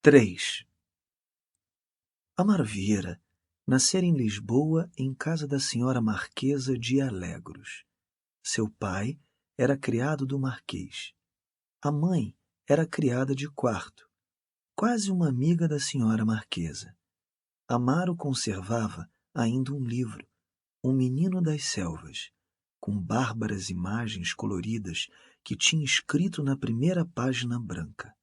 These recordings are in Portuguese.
3. Amaro Vieira nascera em Lisboa, em casa da senhora Marquesa de Alegros. Seu pai era criado do Marquês. A mãe era criada de quarto, quase uma amiga da senhora Marquesa. Amaro conservava ainda um livro, Um Menino das Selvas, com bárbaras imagens coloridas que tinha escrito na primeira página branca: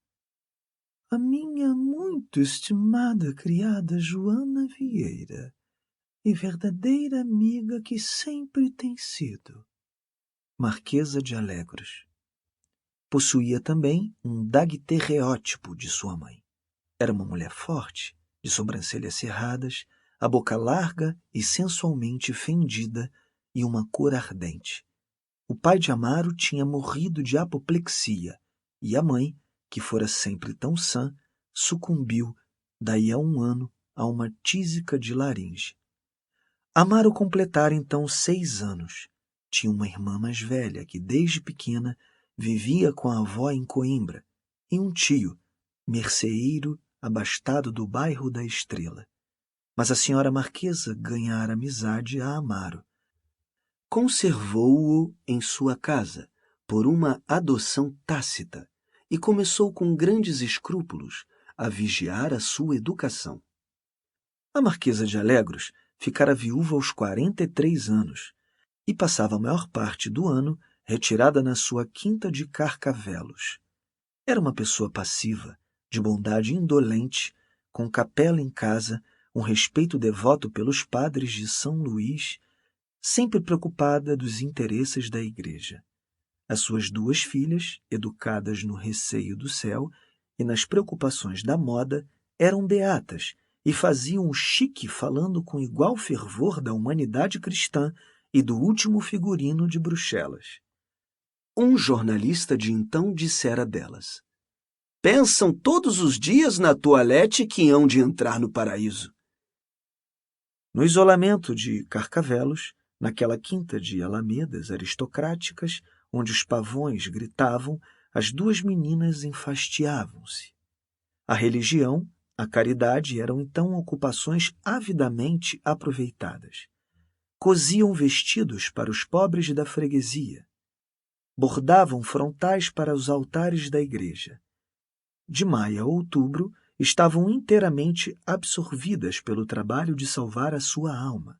a minha muito estimada criada Joana Vieira, e verdadeira amiga que sempre tem sido, Marquesa de Alegros. Possuía também um daguerreótipo de sua mãe. Era uma mulher forte, de sobrancelhas cerradas, a boca larga e sensualmente fendida e uma cor ardente. O pai de Amaro tinha morrido de apoplexia e a mãe, que fora sempre tão sã, sucumbiu, daí a 1 ano, a uma tísica de laringe. Amaro completara então 6 anos. Tinha uma irmã mais velha que, desde pequena, vivia com a avó em Coimbra, e um tio, merceeiro abastado do bairro da Estrela. Mas a senhora Marquesa ganhara amizade a Amaro. Conservou-o em sua casa, por uma adoção tácita, e começou com grandes escrúpulos a vigiar a sua educação. A Marquesa de Alegros ficara viúva aos 43 anos e passava a maior parte do ano retirada na sua quinta de Carcavelos. Era uma pessoa passiva, de bondade indolente, com capela em casa, um respeito devoto pelos padres de São Luís, sempre preocupada dos interesses da igreja. As suas 2 filhas, educadas no receio do céu e nas preocupações da moda, eram beatas e faziam o chique falando com igual fervor da humanidade cristã e do último figurino de Bruxelas. Um jornalista de então dissera delas: pensam todos os dias na toalete que hão de entrar no paraíso. No isolamento de Carcavelos, naquela quinta de alamedas aristocráticas, onde os pavões gritavam, as 2 meninas enfastiavam-se. A religião, a caridade eram então ocupações avidamente aproveitadas. Cosiam vestidos para os pobres da freguesia. Bordavam frontais para os altares da igreja. De maio a outubro, estavam inteiramente absorvidas pelo trabalho de salvar a sua alma.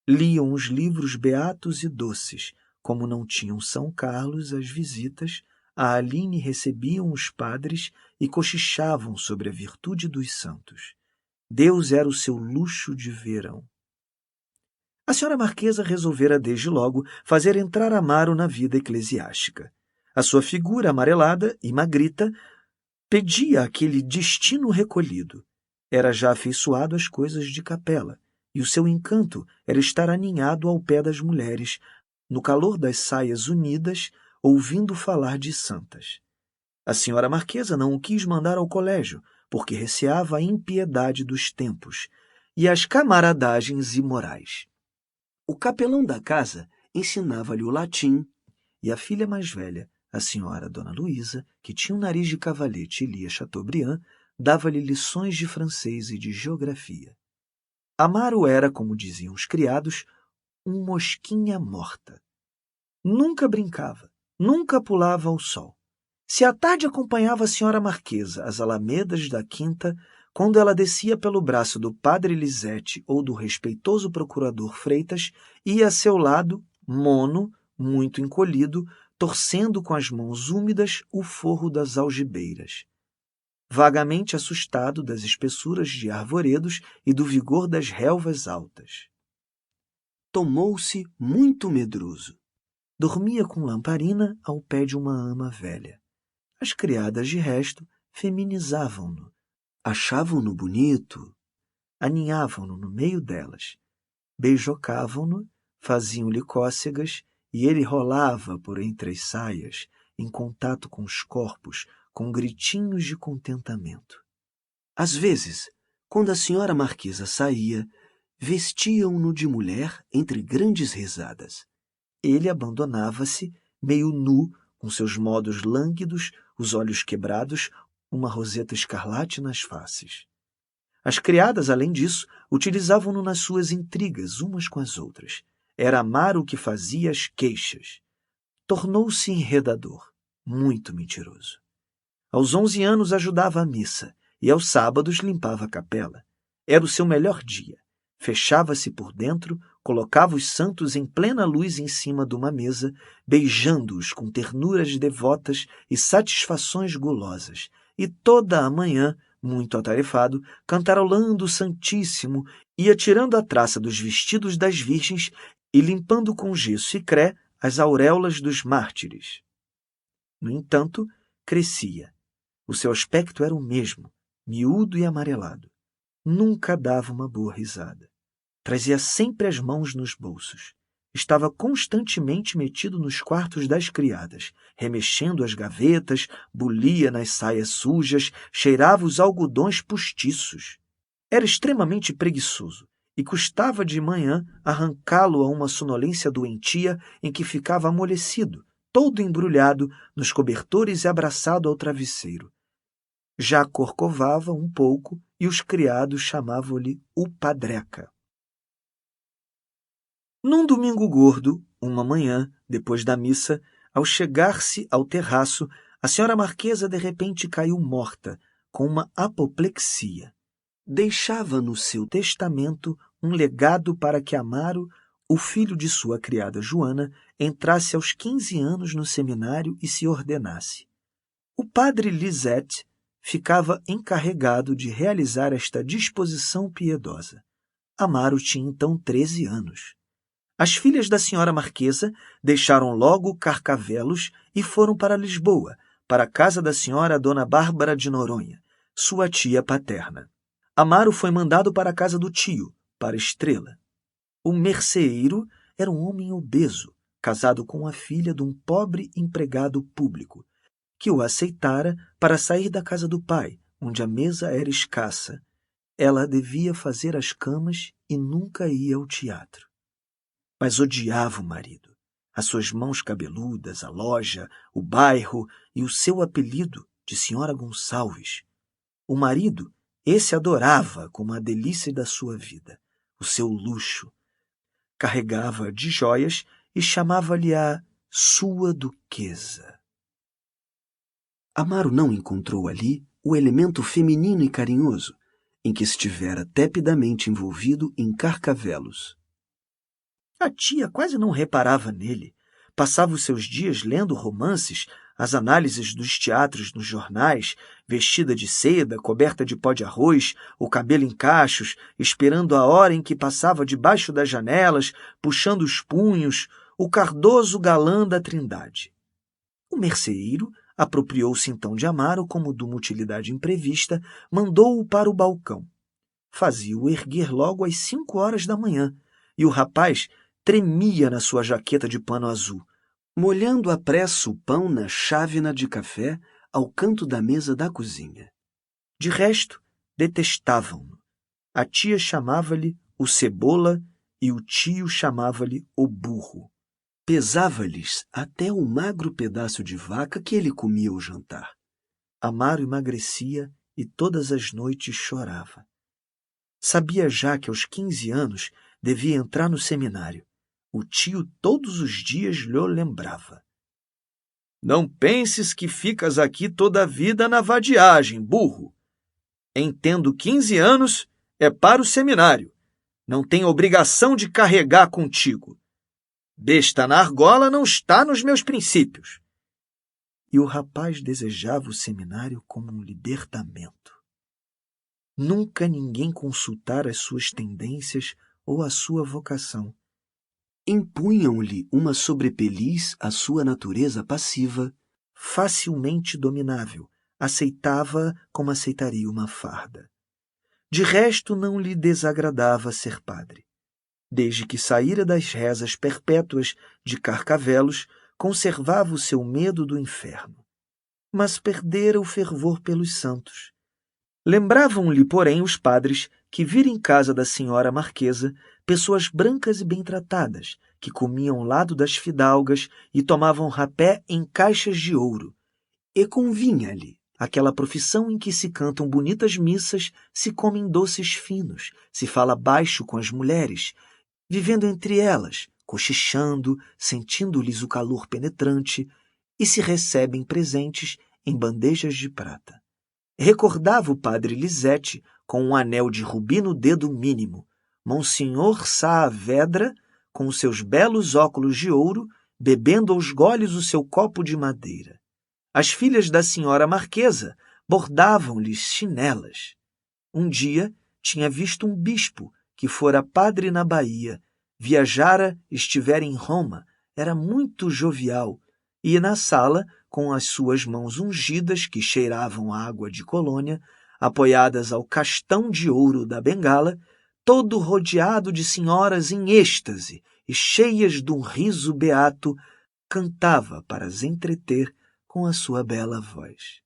Liam os livros beatos e doces. Como não tinham São Carlos as visitas, a Aline recebiam os padres e cochichavam sobre a virtude dos santos. Deus era o seu luxo de verão. A senhora Marquesa resolvera desde logo fazer entrar Amaro na vida eclesiástica. A sua figura amarelada e magrita pedia aquele destino recolhido. Era já afeiçoado às coisas de capela, e o seu encanto era estar aninhado ao pé das mulheres, no calor das saias unidas, ouvindo falar de santas. A senhora Marquesa não o quis mandar ao colégio, porque receava a impiedade dos tempos e as camaradagens imorais. O capelão da casa ensinava-lhe o latim, e a filha mais velha, a senhora Dona Luísa, que tinha um nariz de cavalete e lia Chateaubriand, dava-lhe lições de francês e de geografia. Amaro era, como diziam os criados, um mosquinha morta. Nunca brincava, nunca pulava ao sol. Se à tarde acompanhava a senhora Marquesa às alamedas da quinta, quando ela descia pelo braço do padre Lisete ou do respeitoso procurador Freitas, ia a seu lado, mono, muito encolhido, torcendo com as mãos úmidas o forro das algibeiras. Vagamente assustado das espessuras de arvoredos e do vigor das relvas altas. Tomou-se muito medroso. Dormia com lamparina ao pé de uma ama velha. As criadas, de resto, feminizavam-no, achavam-no bonito, aninhavam-no no meio delas, beijocavam-no, faziam-lhe cócegas, e ele rolava por entre as saias, em contato com os corpos, com gritinhos de contentamento. Às vezes, quando a senhora Marquesa saía, vestiam-no de mulher entre grandes risadas. Ele abandonava-se, meio nu, com seus modos lânguidos, os olhos quebrados, uma roseta escarlate nas faces. As criadas, além disso, utilizavam-no nas suas intrigas umas com as outras. Era Amaro que fazia as queixas. Tornou-se enredador, muito mentiroso. Aos 11 anos ajudava à missa e aos sábados limpava a capela. Era o seu melhor dia. Fechava-se por dentro, colocava os santos em plena luz em cima de uma mesa, beijando-os com ternuras devotas e satisfações gulosas, e toda a manhã, muito atarefado, cantarolando o Santíssimo, ia tirando a traça dos vestidos das virgens e limpando com gesso e cré as auréolas dos mártires. No entanto, crescia. O seu aspecto era o mesmo, miúdo e amarelado. Nunca dava uma boa risada. Trazia sempre as mãos nos bolsos. Estava constantemente metido nos quartos das criadas, remexendo as gavetas, bulia nas saias sujas, cheirava os algodões postiços. Era extremamente preguiçoso e custava de manhã arrancá-lo a uma sonolência doentia em que ficava amolecido, todo embrulhado nos cobertores e abraçado ao travesseiro. Já corcovava um pouco e os criados chamavam-lhe o Padreca. Num domingo gordo, uma manhã, depois da missa, ao chegar-se ao terraço, a senhora Marquesa de repente caiu morta, com uma apoplexia. Deixava no seu testamento um legado para que Amaro, o filho de sua criada Joana, entrasse aos 15 anos no seminário e se ordenasse. O padre Lisette ficava encarregado de realizar esta disposição piedosa. Amaro tinha então 13 anos. As filhas da senhora Marquesa deixaram logo Carcavelos e foram para Lisboa, para a casa da senhora Dona Bárbara de Noronha, sua tia paterna. Amaro foi mandado para a casa do tio, para Estrela. O merceeiro era um homem obeso, casado com a filha de um pobre empregado público, que o aceitara para sair da casa do pai, onde a mesa era escassa. Ela devia fazer as camas e nunca ia ao teatro. Mas odiava o marido, as suas mãos cabeludas, a loja, o bairro e o seu apelido de Senhora Gonçalves. O marido, esse adorava como a delícia da sua vida, o seu luxo. Carregava de joias e chamava-lhe a sua duquesa. Amaro não encontrou ali o elemento feminino e carinhoso, em que estivera tepidamente envolvido em Carcavelos. A tia quase não reparava nele. Passava os seus dias lendo romances, as análises dos teatros nos jornais, vestida de seda, coberta de pó de arroz, o cabelo em cachos, esperando a hora em que passava debaixo das janelas, puxando os punhos, o cardoso galã da Trindade. O merceeiro apropriou-se então de Amaro como de uma utilidade imprevista, mandou-o para o balcão. Fazia-o erguer logo às 5 horas da manhã, e o rapaz tremia na sua jaqueta de pano azul, molhando à pressa o pão na chávena de café ao canto da mesa da cozinha. De resto, detestavam-no. A tia chamava-lhe o cebola e o tio chamava-lhe o burro. Pesava-lhes até o magro pedaço de vaca que ele comia ao jantar. Amaro emagrecia e todas as noites chorava. Sabia já que aos 15 anos devia entrar no seminário. O tio todos os dias lhe lembrava. Não penses que ficas aqui toda a vida na vadiagem, burro. Em tendo 15 anos, é para o seminário. Não tem obrigação de carregar contigo. Besta na argola não está nos meus princípios. E o rapaz desejava o seminário como um libertamento. Nunca ninguém consultara as suas tendências ou a sua vocação. Impunham-lhe uma sobrepeliz à sua natureza passiva, facilmente dominável, aceitava como aceitaria uma farda. De resto, não lhe desagradava ser padre. Desde que saíra das rezas perpétuas de Carcavelos, conservava o seu medo do inferno. Mas perdera o fervor pelos santos. Lembravam-lhe, porém, os padres que vira em casa da senhora Marquesa pessoas brancas e bem tratadas, que comiam ao lado das fidalgas e tomavam rapé em caixas de ouro, e convinha-lhe, aquela profissão em que se cantam bonitas missas, se comem doces finos, se fala baixo com as mulheres, vivendo entre elas, cochichando, sentindo-lhes o calor penetrante, e se recebem presentes em bandejas de prata. Recordava o padre Lisete, com um anel de rubi no dedo mínimo, Monsenhor Saavedra, com os seus belos óculos de ouro, bebendo aos goles o seu copo de madeira. As filhas da senhora Marquesa bordavam-lhes chinelas. Um dia tinha visto um bispo que fora padre na Bahia, viajara, estivera em Roma, era muito jovial, e na sala, com as suas mãos ungidas que cheiravam a água de colônia, apoiadas ao castão de ouro da bengala, todo rodeado de senhoras em êxtase e cheias de um riso beato, cantava para as entreter com a sua bela voz.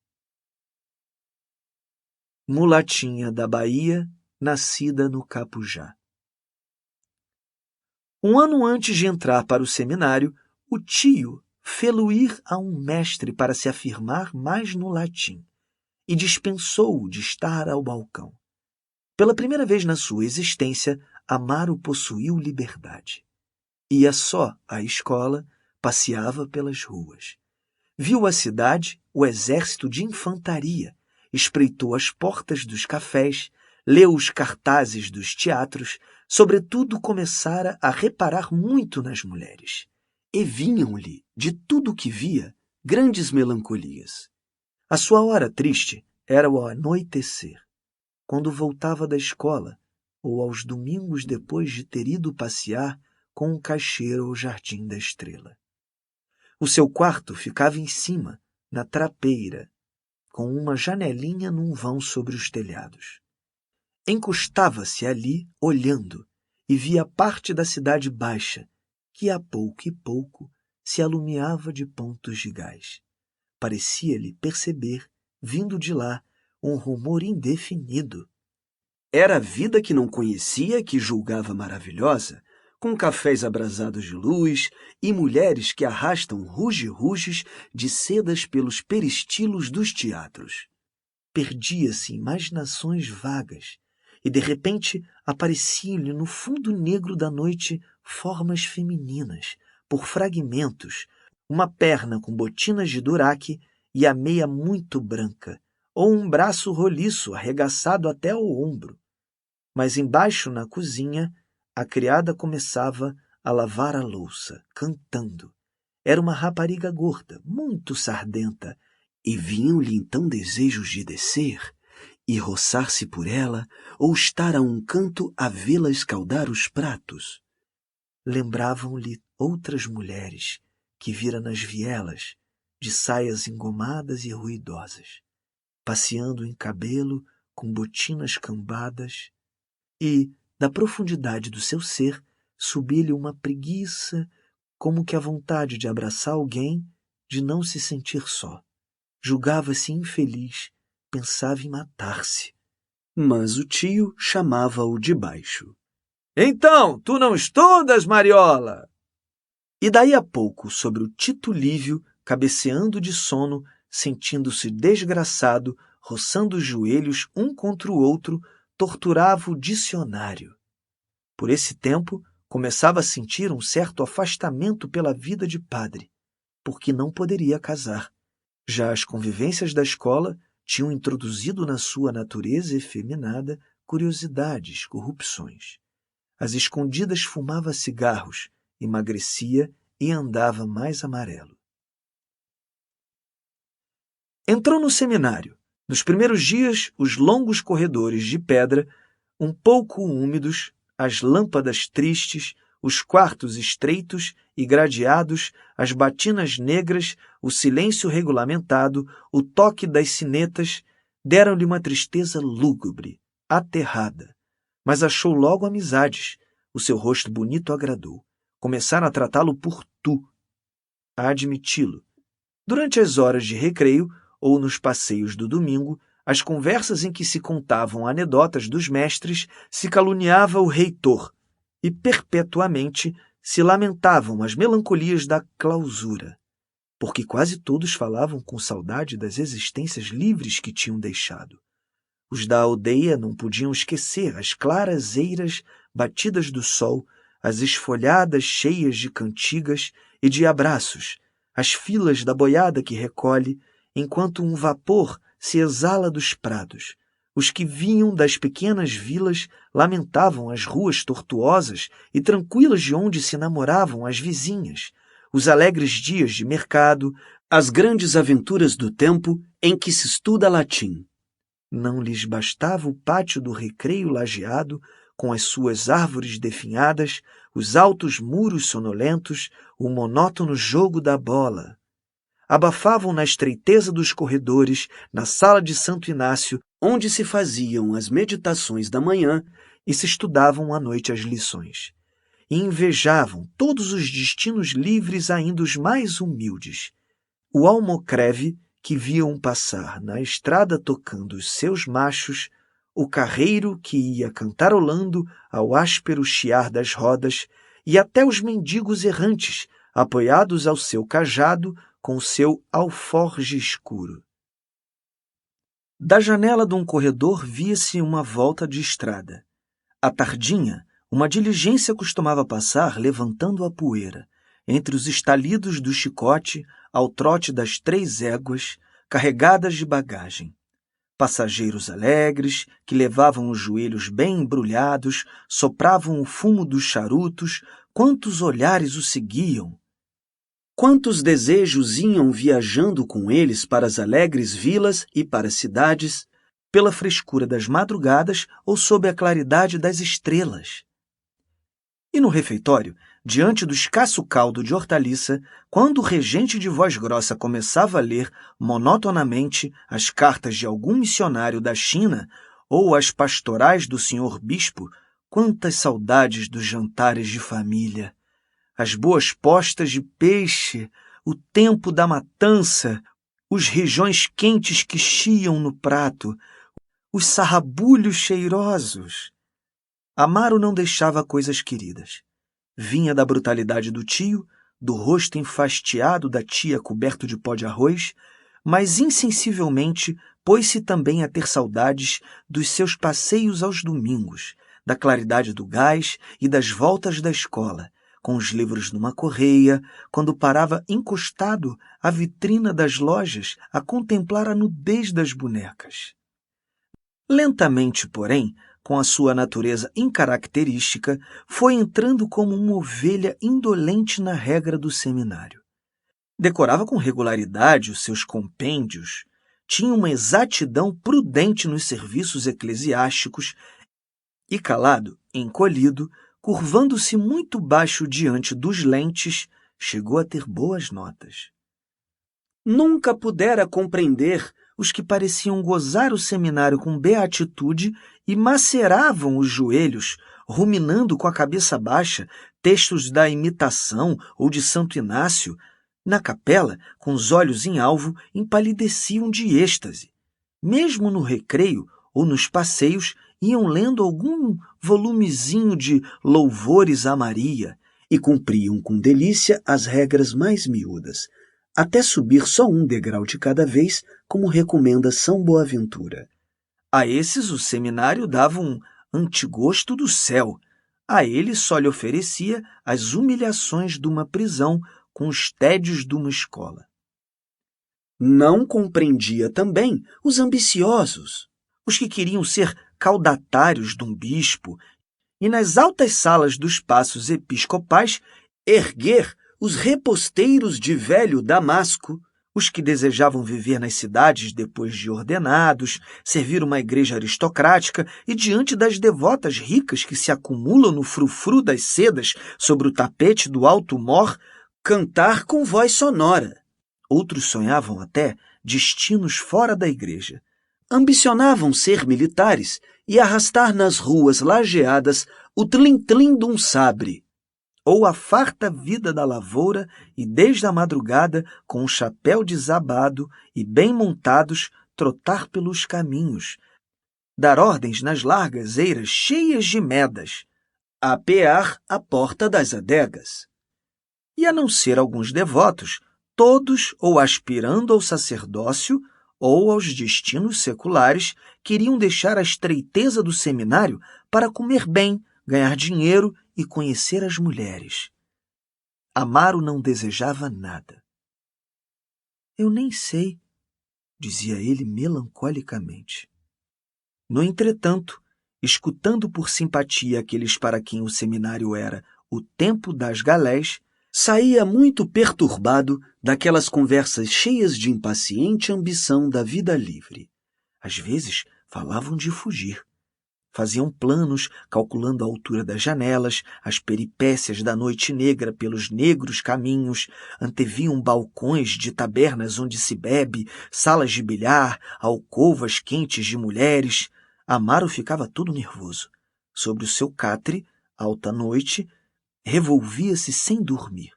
Mulatinha da Bahia, nascida no Capujá. Um ano antes de entrar para o seminário, o tio fê-lo ir a um mestre para se afirmar mais no latim e dispensou-o de estar ao balcão. Pela primeira vez na sua existência, Amaro possuiu liberdade. Ia só à escola, passeava pelas ruas. Viu a cidade, o exército de infantaria, espreitou as portas dos cafés, leu os cartazes dos teatros, sobretudo começara a reparar muito nas mulheres. E vinham-lhe, de tudo o que via, grandes melancolias. A sua hora triste era o anoitecer, quando voltava da escola, ou aos domingos depois de ter ido passear com um caixeiro ao Jardim da Estrela. O seu quarto ficava em cima, na trapeira, com uma janelinha num vão sobre os telhados. Encostava-se ali, olhando, e via parte da cidade baixa, que a pouco e pouco se alumiava de pontos de gás. Parecia-lhe perceber, vindo de lá, um rumor indefinido. Era a vida que não conhecia que julgava maravilhosa, com cafés abrasados de luz e mulheres que arrastam ruge-ruges de sedas pelos peristilos dos teatros. Perdia-se em imaginações vagas, e de repente apareciam-lhe no fundo negro da noite formas femininas, por fragmentos, uma perna com botinas de duraque e a meia muito branca, ou um braço roliço arregaçado até ao ombro. Mas embaixo, na cozinha, a criada começava a lavar a louça, cantando. Era uma rapariga gorda, muito sardenta, e vinham-lhe então desejos de descer e roçar-se por ela ou estar a um canto a vê-la escaldar os pratos. Lembravam-lhe outras mulheres que vira nas vielas, de saias engomadas e ruidosas, passeando em cabelo com botinas cambadas, e, da profundidade do seu ser, subia-lhe uma preguiça, como que a vontade de abraçar alguém, de não se sentir só. Julgava-se infeliz, pensava em matar-se. Mas o tio chamava-o de baixo. Então, tu não estudas, Mariola? E daí a pouco, sobre o Tito Lívio, cabeceando de sono, sentindo-se desgraçado, roçando os joelhos um contra o outro, torturava o dicionário. Por esse tempo, começava a sentir um certo afastamento pela vida de padre, porque não poderia casar. Já as convivências da escola tinham introduzido na sua natureza efeminada curiosidades, corrupções. Às escondidas fumava cigarros, emagrecia e andava mais amarelo. Entrou no seminário. Nos primeiros dias, os longos corredores de pedra, um pouco úmidos, as lâmpadas tristes, os quartos estreitos e gradeados, as batinas negras, o silêncio regulamentado, o toque das sinetas, deram-lhe uma tristeza lúgubre, aterrada. Mas achou logo amizades. O seu rosto bonito agradou. Começaram a tratá-lo por tu, a admiti-lo. Durante as horas de recreio, ou nos passeios do domingo, as conversas em que se contavam anedotas dos mestres, se caluniava o reitor, e perpetuamente se lamentavam as melancolias da clausura. porque quase todos falavam com saudade das existências livres que tinham deixado. Os da aldeia não podiam esquecer as claras eiras batidas do sol, as esfolhadas cheias de cantigas e de abraços, as filas da boiada que recolhe, enquanto um vapor se exala dos prados. Os que vinham das pequenas vilas lamentavam as ruas tortuosas e tranquilas de onde se namoravam as vizinhas, os alegres dias de mercado, as grandes aventuras do tempo em que se estuda latim. Não lhes bastava o pátio do recreio lajeado, com as suas árvores definhadas, os altos muros sonolentos, o monótono jogo da bola. Abafavam na estreiteza dos corredores, na sala de Santo Inácio, onde se faziam as meditações da manhã e se estudavam à noite as lições. E invejavam todos os destinos livres, ainda os mais humildes. O almocreve, que viam passar na estrada tocando os seus machos, o carreiro que ia cantarolando ao áspero chiar das rodas, e até os mendigos errantes, apoiados ao seu cajado com seu alforje escuro. Da janela de um corredor via-se uma volta de estrada. À tardinha, uma diligência costumava passar levantando a poeira, entre os estalidos do chicote, ao trote das 3 éguas, carregadas de bagagem. Passageiros alegres, que levavam os joelhos bem embrulhados, sopravam o fumo dos charutos, quantos olhares o seguiam! Quantos desejos iam viajando com eles para as alegres vilas e para as cidades, pela frescura das madrugadas ou sob a claridade das estrelas. E no refeitório, diante do escasso caldo de hortaliça, quando o regente de voz grossa começava a ler monotonamente as cartas de algum missionário da China ou as pastorais do senhor bispo, quantas saudades dos jantares de família! As boas postas de peixe, o tempo da matança, os rejões quentes que chiam no prato, os sarrabulhos cheirosos. Amaro não deixava coisas queridas. Vinha da brutalidade do tio, do rosto enfastiado da tia coberto de pó de arroz, mas insensivelmente pôs-se também a ter saudades dos seus passeios aos domingos, da claridade do gás e das voltas da escola, com os livros numa correia, quando parava encostado à vitrina das lojas a contemplar a nudez das bonecas. Lentamente, porém, com a sua natureza incaracterística, foi entrando como uma ovelha indolente na regra do seminário. Decorava com regularidade os seus compêndios, tinha uma exatidão prudente nos serviços eclesiásticos e, calado, encolhido, curvando-se muito baixo diante dos lentes, chegou a ter boas notas. Nunca pudera compreender os que pareciam gozar o seminário com beatitude e maceravam os joelhos, ruminando com a cabeça baixa textos da Imitação ou de Santo Inácio. Na capela, com os olhos em alvo, empalideciam de êxtase. Mesmo no recreio ou nos passeios, iam lendo algum volumezinho de louvores a Maria e cumpriam com delícia as regras mais miúdas, até subir só um degrau de cada vez, como recomenda São Boaventura. A esses o seminário dava um antigosto do céu. A ele só lhe oferecia as humilhações de uma prisão com os tédios de uma escola. Não compreendia também os ambiciosos, os que queriam ser caudatários de um bispo e, nas altas salas dos paços episcopais, erguer os reposteiros de velho Damasco, os que desejavam viver nas cidades depois de ordenados, servir uma igreja aristocrática e, diante das devotas ricas que se acumulam no frufru das sedas sobre o tapete do alto mor, cantar com voz sonora. Outros sonhavam até destinos fora da igreja. Ambicionavam ser militares e arrastar nas ruas lajeadas o tlim-tlim de um sabre, ou a farta vida da lavoura e, desde a madrugada, com o chapéu desabado e bem montados, trotar pelos caminhos, dar ordens nas largas eiras cheias de medas, apear à porta das adegas. E, a não ser alguns devotos, todos, ou aspirando ao sacerdócio ou aos destinos seculares, queriam deixar a estreiteza do seminário para comer bem, ganhar dinheiro e conhecer as mulheres. Amaro não desejava nada. Eu nem sei, dizia ele melancolicamente. No entretanto, escutando por simpatia aqueles para quem o seminário era o tempo das galés, saía muito perturbado daquelas conversas cheias de impaciente ambição da vida livre. Às vezes falavam de fugir. Faziam planos, calculando a altura das janelas, as peripécias da noite negra pelos negros caminhos, anteviam balcões de tabernas onde se bebe, salas de bilhar, alcovas quentes de mulheres. Amaro ficava todo nervoso. Sobre o seu catre, alta noite, revolvia-se sem dormir,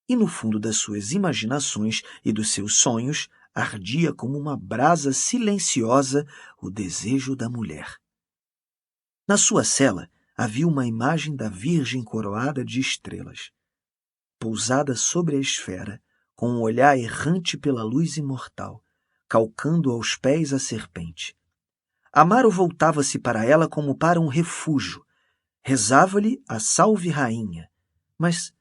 e no fundo das suas imaginações e dos seus sonhos ardia como uma brasa silenciosa o desejo da mulher. Na sua cela havia uma imagem da Virgem coroada de estrelas. Pousada sobre a esfera, com um olhar errante pela luz imortal, calcando aos pés a serpente. Amaro voltava-se para ela como para um refúgio. Rezava-lhe a Salve Rainha, mas,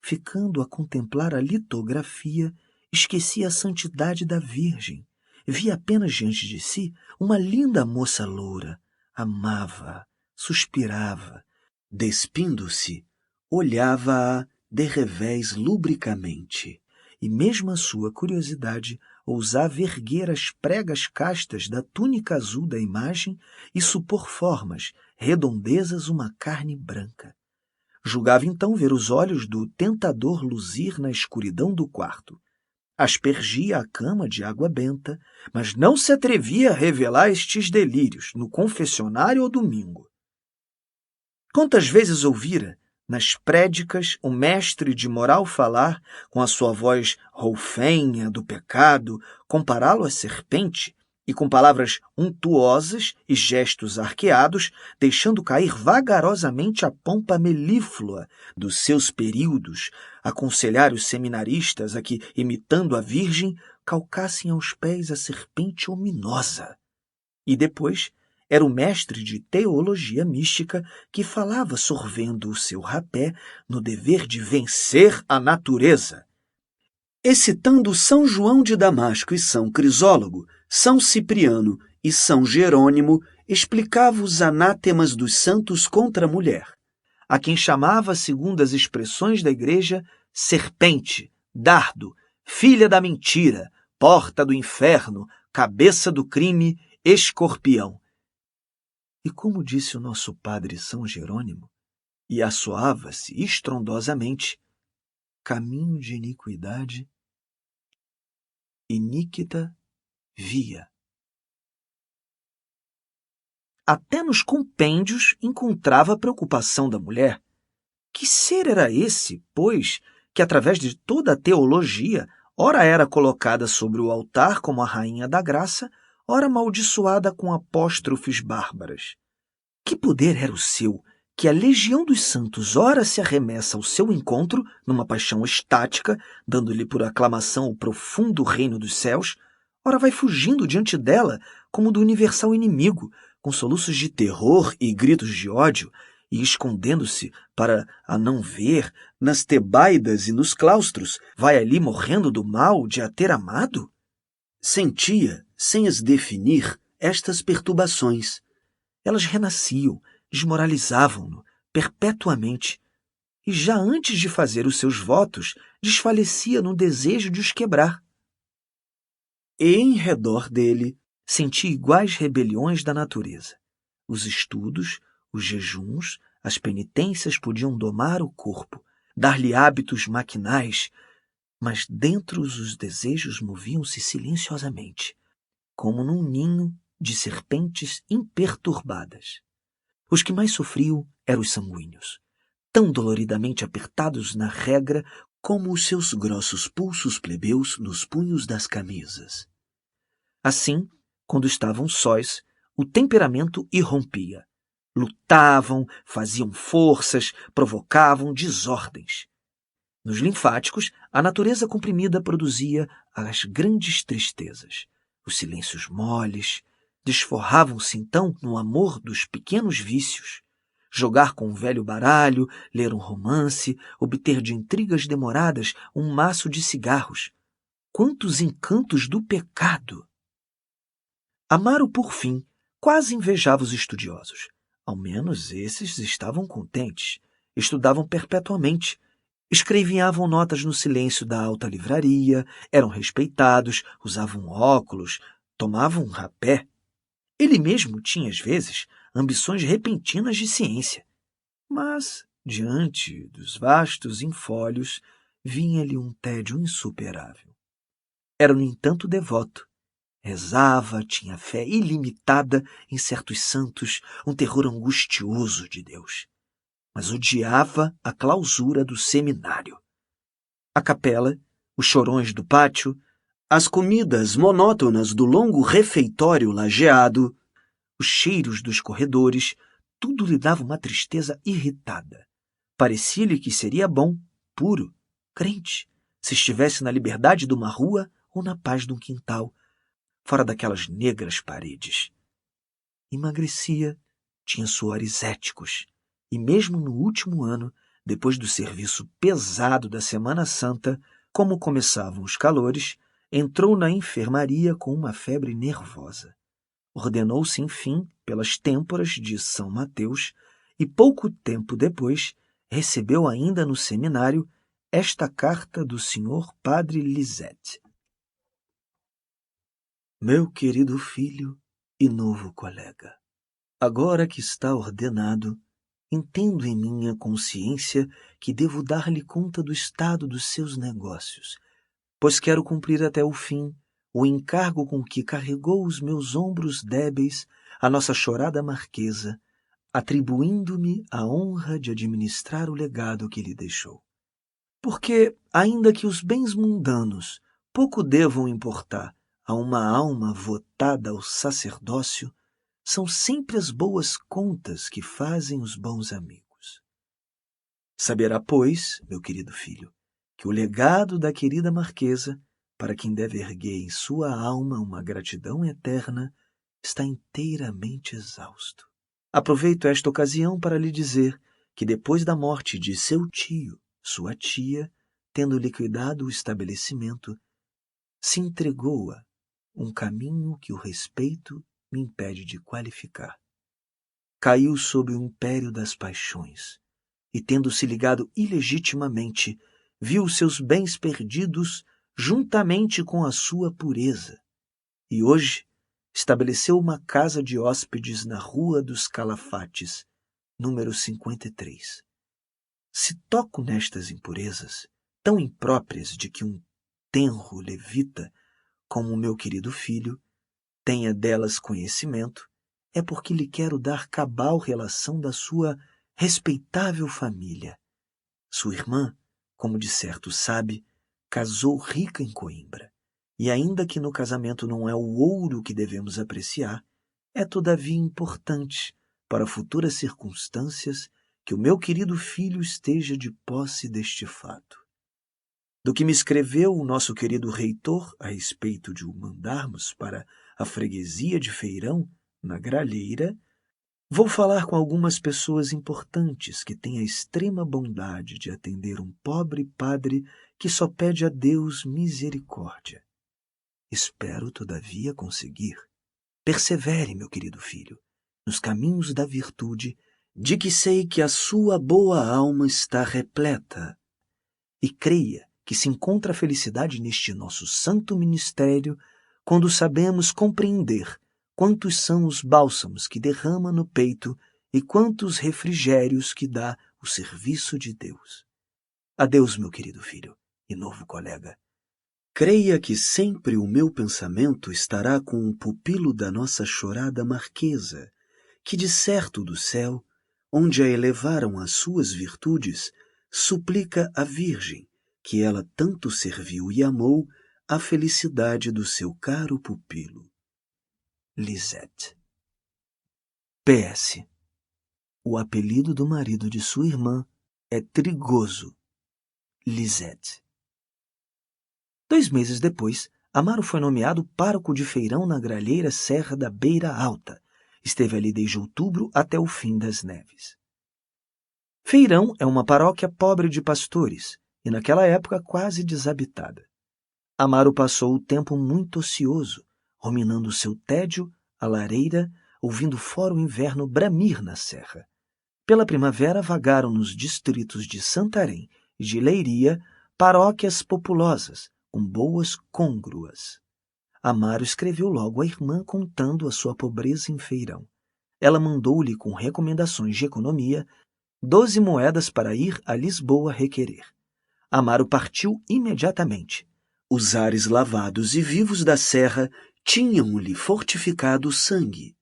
ficando a contemplar a litografia, esquecia a santidade da Virgem. Via apenas diante de si uma linda moça loura. Amava-a, suspirava, despindo-se, olhava-a de revés lubricamente, e mesmo a sua curiosidade ousava erguer as pregas castas da túnica azul da imagem e supor formas, redondezas uma carne branca. Julgava então ver os olhos do tentador luzir na escuridão do quarto. Aspergia a cama de água benta, mas não se atrevia a revelar estes delírios no confessionário ou domingo. Quantas vezes ouvira, nas prédicas, o mestre de moral falar, com a sua voz roufenha do pecado, compará-lo à serpente, e com palavras untuosas e gestos arqueados, deixando cair vagarosamente a pompa melíflua dos seus períodos, aconselhar os seminaristas a que, imitando a Virgem, calcassem aos pés a serpente ominosa. E depois era o mestre de teologia mística que falava sorvendo o seu rapé no dever de vencer a natureza. Excitando São João de Damasco e São Crisólogo, São Cipriano e São Jerônimo, explicava os anátemas dos santos contra a mulher, a quem chamava, segundo as expressões da Igreja, serpente, dardo, filha da mentira, porta do inferno, cabeça do crime, escorpião. E como disse o nosso padre São Jerônimo, e assoava-se estrondosamente, caminho de iniquidade, iniquita via. Até nos compêndios encontrava a preocupação da mulher. Que ser era esse, pois, que através de toda a teologia, ora era colocada sobre o altar como a rainha da graça, ora amaldiçoada com apóstrofes bárbaras? Que poder era o seu, que a legião dos santos ora se arremessa ao seu encontro, numa paixão estática, dando-lhe por aclamação o profundo reino dos céus, ora vai fugindo diante dela como do universal inimigo, com soluços de terror e gritos de ódio, e escondendo-se para a não ver, nas Tebaidas e nos claustros, vai ali morrendo do mal de a ter amado? Sentia, sem as definir, estas perturbações. Elas renasciam, desmoralizavam-no perpetuamente, e já antes de fazer os seus votos, desfalecia no desejo de os quebrar. E em redor dele sentia iguais rebeliões da natureza. Os estudos, os jejuns, as penitências podiam domar o corpo, dar-lhe hábitos maquinais, mas dentro os desejos moviam-se silenciosamente, como num ninho de serpentes imperturbadas. Os que mais sofriam eram os sanguíneos, tão doloridamente apertados na regra como os seus grossos pulsos plebeus nos punhos das camisas. Assim, quando estavam sós, o temperamento irrompia. Lutavam, faziam forças, provocavam desordens. Nos linfáticos, A natureza comprimida produzia as grandes tristezas. Os silêncios moles desforravam-se então no amor dos pequenos vícios. Jogar com um velho baralho, ler um romance, obter de intrigas demoradas um maço de cigarros. Quantos encantos do pecado! Amaro, por fim, quase invejava os estudiosos. Ao menos esses estavam contentes. Estudavam perpetuamente. Escreviavam notas no silêncio da alta livraria, eram respeitados, usavam óculos, tomavam um rapé. Ele mesmo tinha, às vezes, ambições repentinas de ciência. Mas, diante dos vastos infólios, vinha-lhe um tédio insuperável. Era, no entanto, devoto. Rezava, tinha fé ilimitada em certos santos, um terror angustioso de Deus. Mas odiava a clausura do seminário. A capela, os chorões do pátio, as comidas monótonas do longo refeitório lajeado, os cheiros dos corredores, tudo lhe dava uma tristeza irritada. Parecia-lhe que seria bom, puro, crente, se estivesse na liberdade de uma rua ou na paz de um quintal, fora daquelas negras paredes. Emagrecia, tinha suores éticos, e mesmo no último ano, depois do serviço pesado da Semana Santa, como começavam os calores, entrou na enfermaria com uma febre nervosa. Ordenou-se, enfim, pelas têmporas de São Mateus, e pouco tempo depois recebeu ainda no seminário esta carta do Sr. Padre Lisette. Meu querido filho e novo colega, agora que está ordenado, entendo em minha consciência que devo dar-lhe conta do estado dos seus negócios, pois quero cumprir até o fim o encargo com que carregou os meus ombros débeis a nossa chorada marquesa, atribuindo-me a honra de administrar o legado que lhe deixou. Porque, ainda que os bens mundanos pouco devam importar a uma alma votada ao sacerdócio, são sempre as boas contas que fazem os bons amigos. Saberá, pois, meu querido filho, que o legado da querida marquesa, para quem deve erguer em sua alma uma gratidão eterna, está inteiramente exausto. Aproveito esta ocasião para lhe dizer que depois da morte de seu tio, sua tia, tendo liquidado o estabelecimento, se entregou-a um caminho que o respeito me impede de qualificar. Caiu sob o império das paixões e, tendo-se ligado ilegitimamente, viu seus bens perdidos juntamente com a sua pureza. E hoje estabeleceu uma casa de hóspedes na Rua dos Calafates, número 53. Se toco nestas impurezas, tão impróprias de que um tenro levita, como o meu querido filho, tenha delas conhecimento, é porque lhe quero dar cabal relação da sua respeitável família. Sua irmã, como de certo sabe, casou rica em Coimbra, e ainda que no casamento não é o ouro que devemos apreciar, é todavia importante para futuras circunstâncias que o meu querido filho esteja de posse deste fato. Do que me escreveu o nosso querido reitor a respeito de o mandarmos para a freguesia de Feirão, na Gralheira, vou falar com algumas pessoas importantes que têm a extrema bondade de atender um pobre padre que só pede a Deus misericórdia. Espero, todavia, conseguir. Persevere, meu querido filho, nos caminhos da virtude, de que sei que a sua boa alma está repleta, e creia que se encontra a felicidade neste nosso santo ministério quando sabemos compreender quantos são os bálsamos que derrama no peito e quantos refrigérios que dá o serviço de Deus. Adeus, meu querido filho e novo colega. Creia que sempre o meu pensamento estará com o pupilo da nossa chorada marquesa, que de certo do céu, onde a elevaram as suas virtudes, suplica à Virgem, que ela tanto serviu e amou, a felicidade do seu caro pupilo. Lisette. PS. O apelido do marido de sua irmã é Trigoso. Lisette. 2 meses depois, Amaro foi nomeado pároco de Feirão na gralheira Serra da Beira Alta. Esteve ali desde outubro até o fim das neves. Feirão é uma paróquia pobre de pastores e, naquela época, quase desabitada. Amaro passou o tempo muito ocioso, ruminando seu tédio à lareira, ouvindo fora o inverno bramir na serra. Pela primavera vagaram nos distritos de Santarém e de Leiria paróquias populosas, com boas côngruas. Amaro escreveu logo à irmã contando a sua pobreza em Feirão. Ela mandou-lhe, com recomendações de economia, 12 moedas para ir a Lisboa requerer. Amaro partiu imediatamente. Os ares lavados e vivos da serra tinham-lhe fortificado o sangue.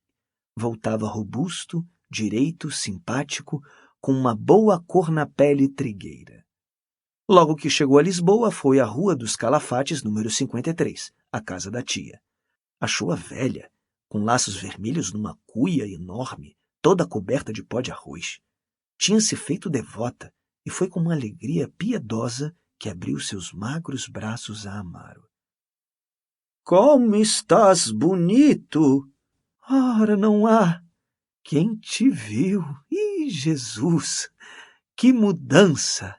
Voltava robusto, direito, simpático, com uma boa cor na pele trigueira. Logo que chegou a Lisboa, foi à Rua dos Calafates, número 53, a casa da tia. Achou-a velha, com laços vermelhos numa cuia enorme, toda coberta de pó de arroz. Tinha-se feito devota e foi com uma alegria piedosa que abriu seus magros braços a Amaro. — Como estás bonito! — Ora, não há quem te viu! Ih, Jesus! Que mudança!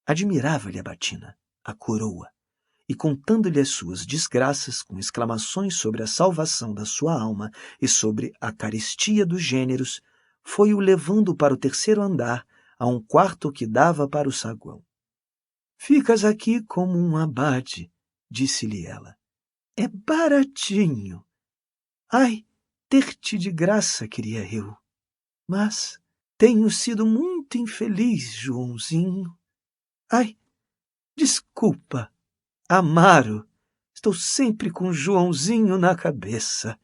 Admirava-lhe a batina, a coroa, e contando-lhe as suas desgraças, com exclamações sobre a salvação da sua alma e sobre a carestia dos gêneros, foi-o levando para o 3º andar, a um quarto que dava para o saguão. — Ficas aqui como um abade, disse-lhe ela. É baratinho. Ai, ter-te de graça queria eu. Mas tenho sido muito infeliz, Joãozinho. Ai, desculpa, Amaro. Estou sempre com Joãozinho na cabeça.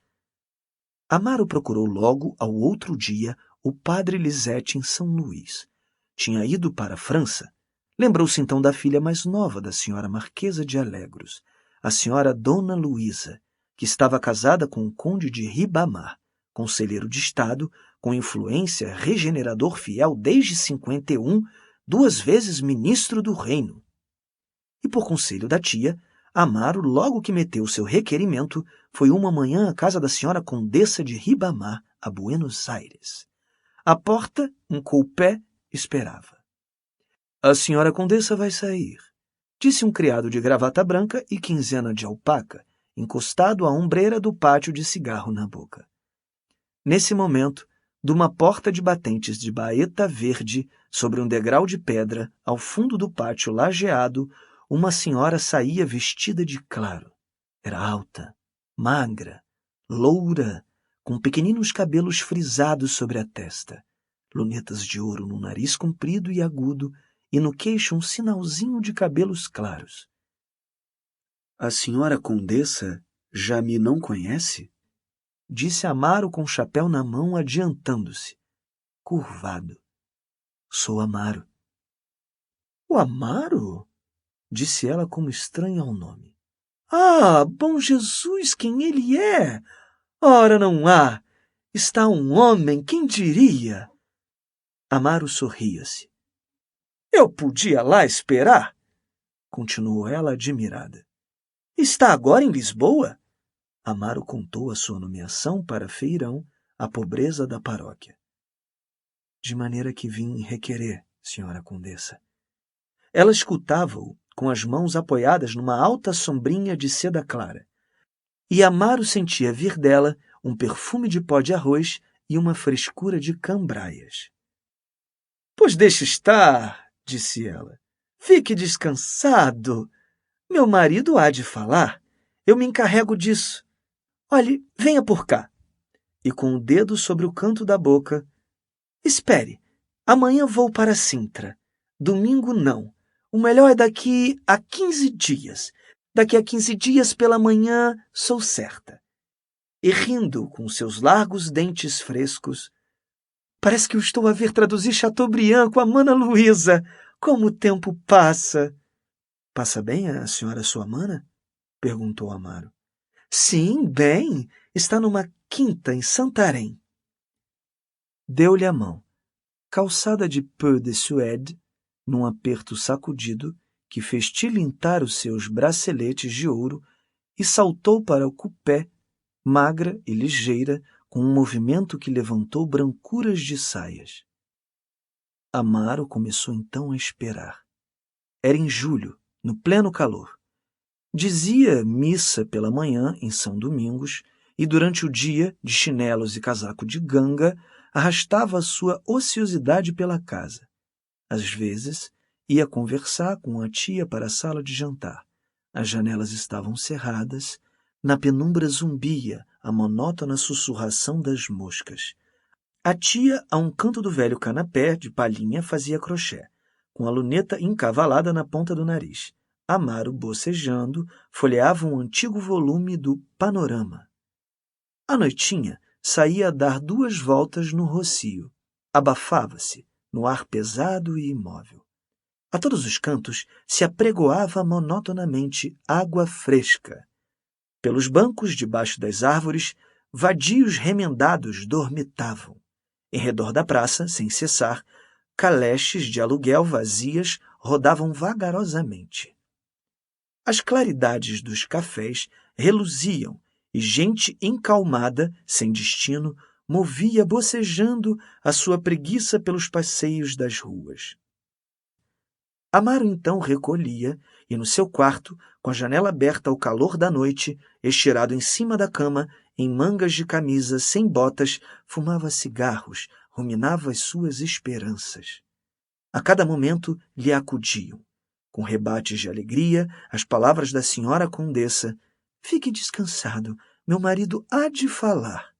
Amaro procurou logo, ao outro dia, o padre Lisete em São Luís. Tinha ido para a França. Lembrou-se então da filha mais nova da senhora Marquesa de Alegros, a senhora Dona Luísa, que estava casada com o conde de Ribamar, conselheiro de Estado, com influência, regenerador fiel desde 51, 2 vezes ministro do reino. E por conselho da tia, Amaro, logo que meteu seu requerimento, foi uma manhã à casa da senhora Condessa de Ribamar, a Buenos Aires. À porta, um coupé esperava. — A senhora Condessa vai sair, disse um criado de gravata branca e quinzena de alpaca, encostado à ombreira do pátio de cigarro na boca. Nesse momento, de uma porta de batentes de baeta verde, sobre um degrau de pedra, ao fundo do pátio lajeado, uma senhora saía vestida de claro. Era alta, magra, loura, com pequeninos cabelos frisados sobre a testa, lunetas de ouro no nariz comprido e agudo e no queixo um sinalzinho de cabelos claros. — A senhora Condessa já me não conhece? Disse Amaro com o chapéu na mão, adiantando-se, curvado. — Sou Amaro. — O Amaro? Disse ela como estranha ao nome. — Ah, bom Jesus, quem ele é! Ora, não há! Está um homem, quem diria? Amaro sorria-se. — Eu podia lá esperar? Continuou ela admirada. — Está agora em Lisboa? Amaro contou a sua nomeação para Feirão, a pobreza da paróquia. — De maneira que vim requerer, senhora Condessa. Ela escutava-o, com as mãos apoiadas numa alta sombrinha de seda clara. E Amaro sentia vir dela um perfume de pó de arroz e uma frescura de cambraias. — Pois deixe estar, disse ela. Fique descansado. Meu marido há de falar. Eu me encarrego disso. Olhe, venha por cá. E com o dedo sobre o canto da boca. Espere, amanhã vou para Sintra. Domingo não. O melhor é daqui a 15 dias. Daqui a 15 dias pela manhã, sou certa. E rindo com seus largos dentes frescos. Parece que eu estou a ver traduzir Chateaubriand com a Mana Luísa. Como o tempo passa. Passa bem a senhora sua mana? Perguntou Amaro. Sim, bem. Está numa quinta em Santarém. Deu-lhe a mão, calçada de peu de suède, num aperto sacudido, que fez tilintar os seus braceletes de ouro e saltou para o cupé, magra e ligeira, com um movimento que levantou brancuras de saias. Amaro começou então a esperar. Era em julho, no pleno calor. Dizia missa pela manhã, em São Domingos, e durante o dia, de chinelos e casaco de ganga, arrastava a sua ociosidade pela casa. Às vezes, ia conversar com a tia para a sala de jantar. As janelas estavam cerradas, na penumbra zumbia a monótona sussurração das moscas. A tia, a um canto do velho canapé de palhinha, fazia crochê, com a luneta encavalada na ponta do nariz. Amaro, bocejando, folheava um antigo volume do Panorama. À noitinha, saía a dar 2 voltas no rocio. Abafava-se, no ar pesado e imóvel. A todos os cantos se apregoava monotonamente água fresca. Pelos bancos debaixo das árvores, vadios remendados dormitavam. Em redor da praça, sem cessar, caleches de aluguel vazias rodavam vagarosamente. As claridades dos cafés reluziam e gente encalmada, sem destino, movia bocejando a sua preguiça pelos passeios das ruas. Amaro então recolhia e, no seu quarto, com a janela aberta ao calor da noite, estirado em cima da cama, em mangas de camisa, sem botas, fumava cigarros, ruminava as suas esperanças. A cada momento lhe acudiam, com rebates de alegria, as palavras da senhora condessa: "Fique descansado, meu marido há de falar."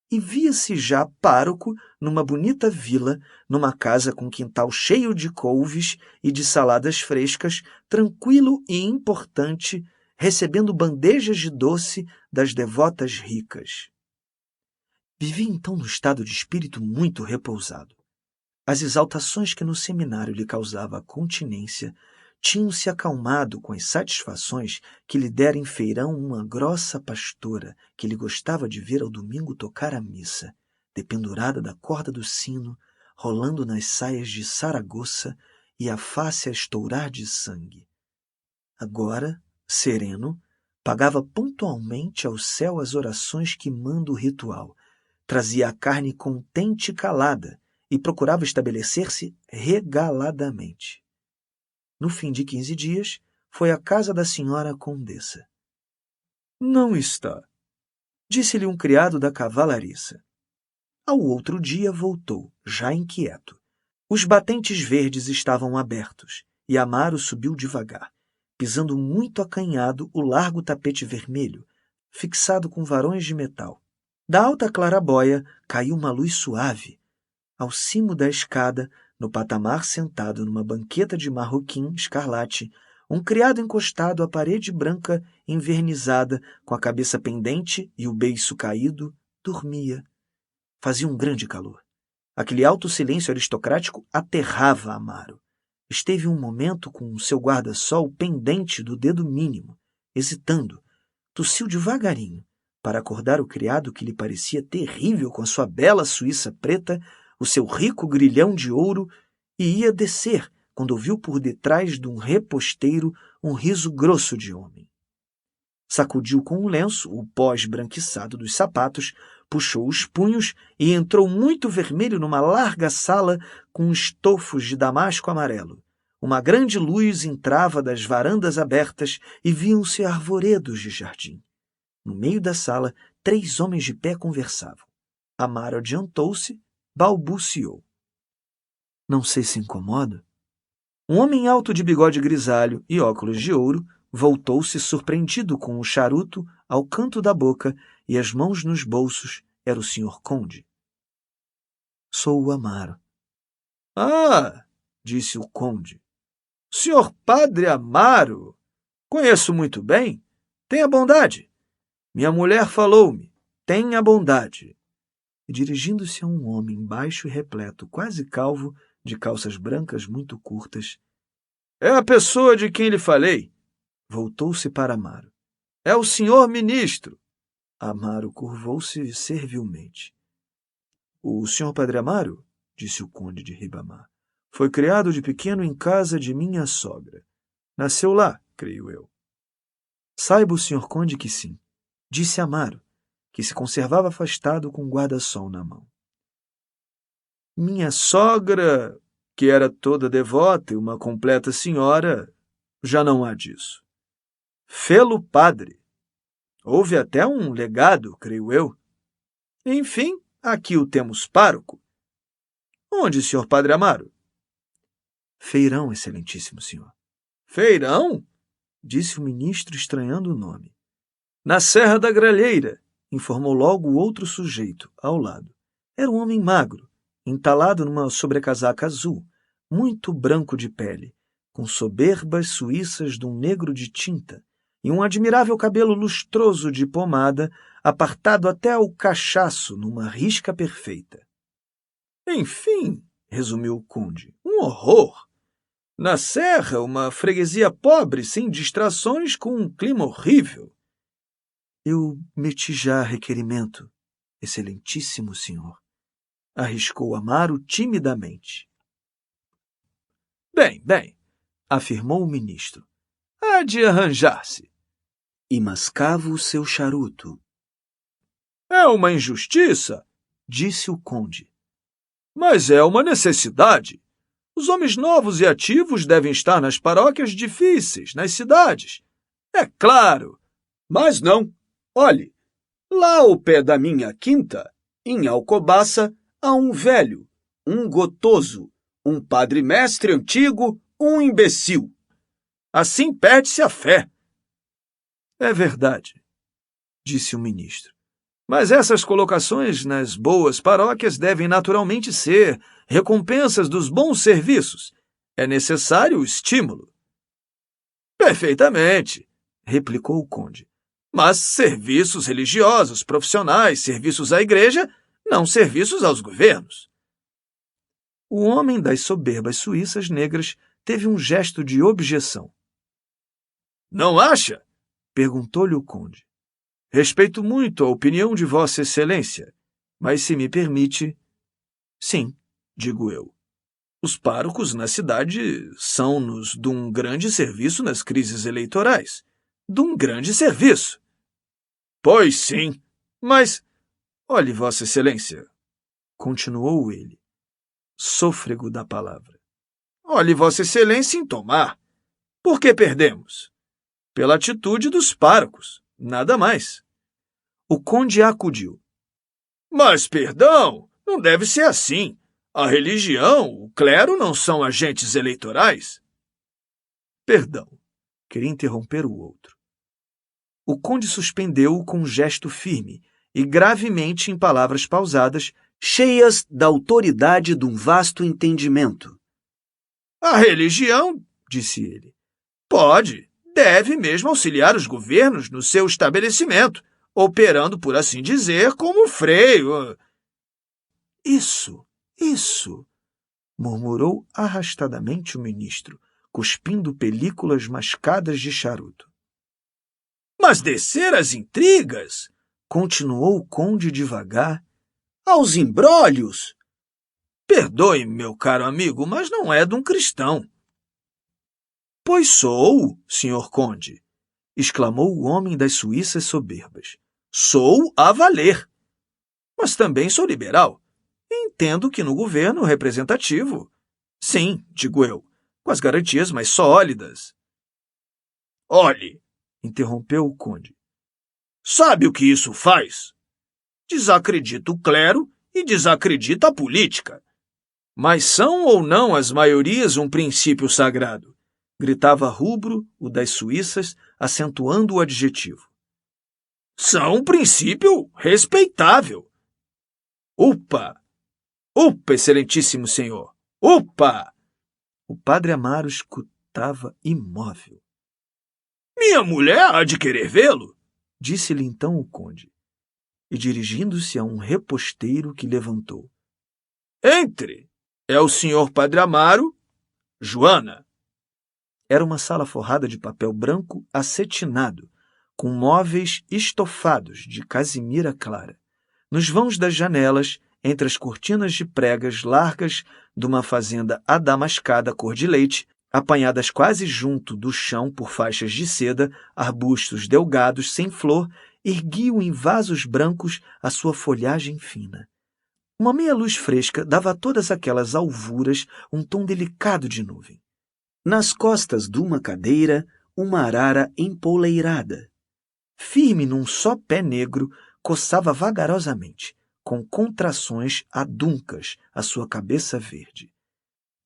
E via-se já pároco numa bonita vila, numa casa com quintal cheio de couves e de saladas frescas, tranquilo e importante, recebendo bandejas de doce das devotas ricas. Vivia então num estado de espírito muito repousado. As exaltações que no seminário lhe causava a continência tinham se acalmado com as satisfações que lhe dera em feirão uma grossa pastora que ele gostava de ver ao domingo tocar a missa, dependurada da corda do sino, rolando nas saias de Saragoça e a face a estourar de sangue. Agora, sereno, pagava pontualmente ao céu as orações que manda o ritual, trazia a carne contente e calada e procurava estabelecer-se regaladamente. No fim de 15 dias, foi à casa da senhora condessa. "Não está", disse-lhe um criado da cavalariça. Ao outro dia voltou, já inquieto. Os batentes verdes estavam abertos, e Amaro subiu devagar, pisando muito acanhado o largo tapete vermelho, fixado com varões de metal. Da alta clarabóia caiu uma luz suave. Ao cimo da escada, no patamar sentado numa banqueta de marroquim escarlate, um criado encostado à parede branca envernizada, com a cabeça pendente e o beiço caído, dormia. Fazia um grande calor. Aquele alto silêncio aristocrático aterrava Amaro. Esteve um momento com o seu guarda-sol pendente do dedo mínimo, hesitando. Tossiu devagarinho, para acordar o criado que lhe parecia terrível com a sua bela suíça preta, o seu rico grilhão de ouro, e ia descer quando ouviu por detrás de um reposteiro um riso grosso de homem. Sacudiu com o lenço o pó esbranquiçado dos sapatos, puxou os punhos e entrou muito vermelho numa larga sala com estofos de damasco amarelo. Uma grande luz entrava das varandas abertas e viam-se arvoredos de jardim. No meio da sala, 3 homens de pé conversavam. Amaro adiantou-se, balbuciou: "Não sei se incomodo." Um homem alto de bigode grisalho e óculos de ouro voltou-se surpreendido com o charuto ao canto da boca e as mãos nos bolsos. Era o senhor Conde. "Sou o Amaro." "Ah!" disse o Conde. "Senhor Padre Amaro! Conheço muito bem. Tenha bondade. Minha mulher falou-me. Tenha bondade." E dirigindo-se a um homem baixo e repleto, quase calvo, de calças brancas muito curtas: "É a pessoa de quem lhe falei." Voltou-se para Amaro. "É o senhor ministro." Amaro curvou-se servilmente. "O senhor Padre Amaro," disse o conde de Ribamar, "foi criado de pequeno em casa de minha sogra. Nasceu lá, creio eu. Saiba o Sr. Conde que sim, disse Amaro, que se conservava afastado com o guarda-sol na mão. Minha sogra, que era toda devota e uma completa senhora, já não há disso. Fê-lo padre. Houve até um legado, creio eu. Enfim, aqui o temos pároco. Onde, Sr. Padre Amaro? Feirão, excelentíssimo senhor. Feirão? Disse o ministro, estranhando o nome. Na Serra da Gralheira, informou logo o outro sujeito, ao lado. Era um homem magro, entalado numa sobrecasaca azul, muito branco de pele, com soberbas suíças de um negro de tinta e um admirável cabelo lustroso de pomada, apartado até ao cachaço numa risca perfeita. Enfim, resumiu o conde, um horror. Na serra, uma freguesia pobre, sem distrações, com um clima horrível. Eu meti já requerimento, excelentíssimo senhor, arriscou Amaro timidamente. Bem, afirmou o ministro, há de arranjar-se. E mascava o seu charuto. É uma injustiça, disse o conde. Mas é uma necessidade. Os homens novos e ativos devem estar nas paróquias difíceis, nas cidades. É claro. Mas não. Olhe, lá ao pé da minha quinta, em Alcobaça, há um velho, um gotoso, um padre-mestre antigo, um imbecil. Assim perde-se a fé. É verdade, disse o ministro. Mas essas colocações nas boas paróquias devem naturalmente ser recompensas dos bons serviços. É necessário o estímulo. Perfeitamente, replicou o conde. Mas serviços religiosos, profissionais, serviços à igreja, não serviços aos governos. O homem das soberbas suíças negras teve um gesto de objeção. Não acha? Perguntou-lhe o conde. Respeito muito a opinião de Vossa Excelência, mas se me permite... Sim, digo eu. Os párocos na cidade são-nos de um grande serviço nas crises eleitorais. De um grande serviço. Pois sim, mas... Olhe, Vossa Excelência, continuou ele, sôfrego da palavra. Olhe, Vossa Excelência, em tomar. Por que perdemos? Pela atitude dos párocos, nada mais. O conde acudiu. Mas, perdão, não deve ser assim. A religião, o clero não são agentes eleitorais. Perdão, queria interromper o outro. O conde suspendeu-o com um gesto firme e gravemente em palavras pausadas, cheias da autoridade de um vasto entendimento. A religião, disse ele, deve mesmo auxiliar os governos no seu estabelecimento, operando, por assim dizer, como freio. Isso, murmurou arrastadamente o ministro, cuspindo películas mascadas de charuto. Mas descer às intrigas, continuou o conde devagar, aos imbrólios. Perdoe-me, meu caro amigo, mas não é de um cristão. Pois sou, senhor conde, exclamou o homem das suíças soberbas. Sou a valer. Mas também sou liberal. Entendo que no governo representativo, sim, digo eu, com as garantias mais sólidas. Olhe, interrompeu o conde. Sabe o que isso faz? Desacredita o clero e desacredita a política. Mas são ou não as maiorias um princípio sagrado? Gritava rubro o das suíças, acentuando o adjetivo. São um princípio respeitável. Upa! Upa, excelentíssimo senhor! Upa! O padre Amaro escutava imóvel. Minha mulher há de querer vê-lo, disse-lhe então o conde, e dirigindo-se a um reposteiro que levantou. Entre! É o senhor padre Amaro, Joana. Era uma sala forrada de papel branco acetinado, com móveis estofados de casimira clara. Nos vãos das janelas, entre as cortinas de pregas largas de uma fazenda adamascada cor de leite, apanhadas quase junto do chão por faixas de seda, arbustos delgados sem flor erguiam em vasos brancos a sua folhagem fina. Uma meia luz fresca dava a todas aquelas alvuras um tom delicado de nuvem. Nas costas de uma cadeira, uma arara empoleirada. Firme num só pé negro, coçava vagarosamente, com contrações aduncas, a sua cabeça verde.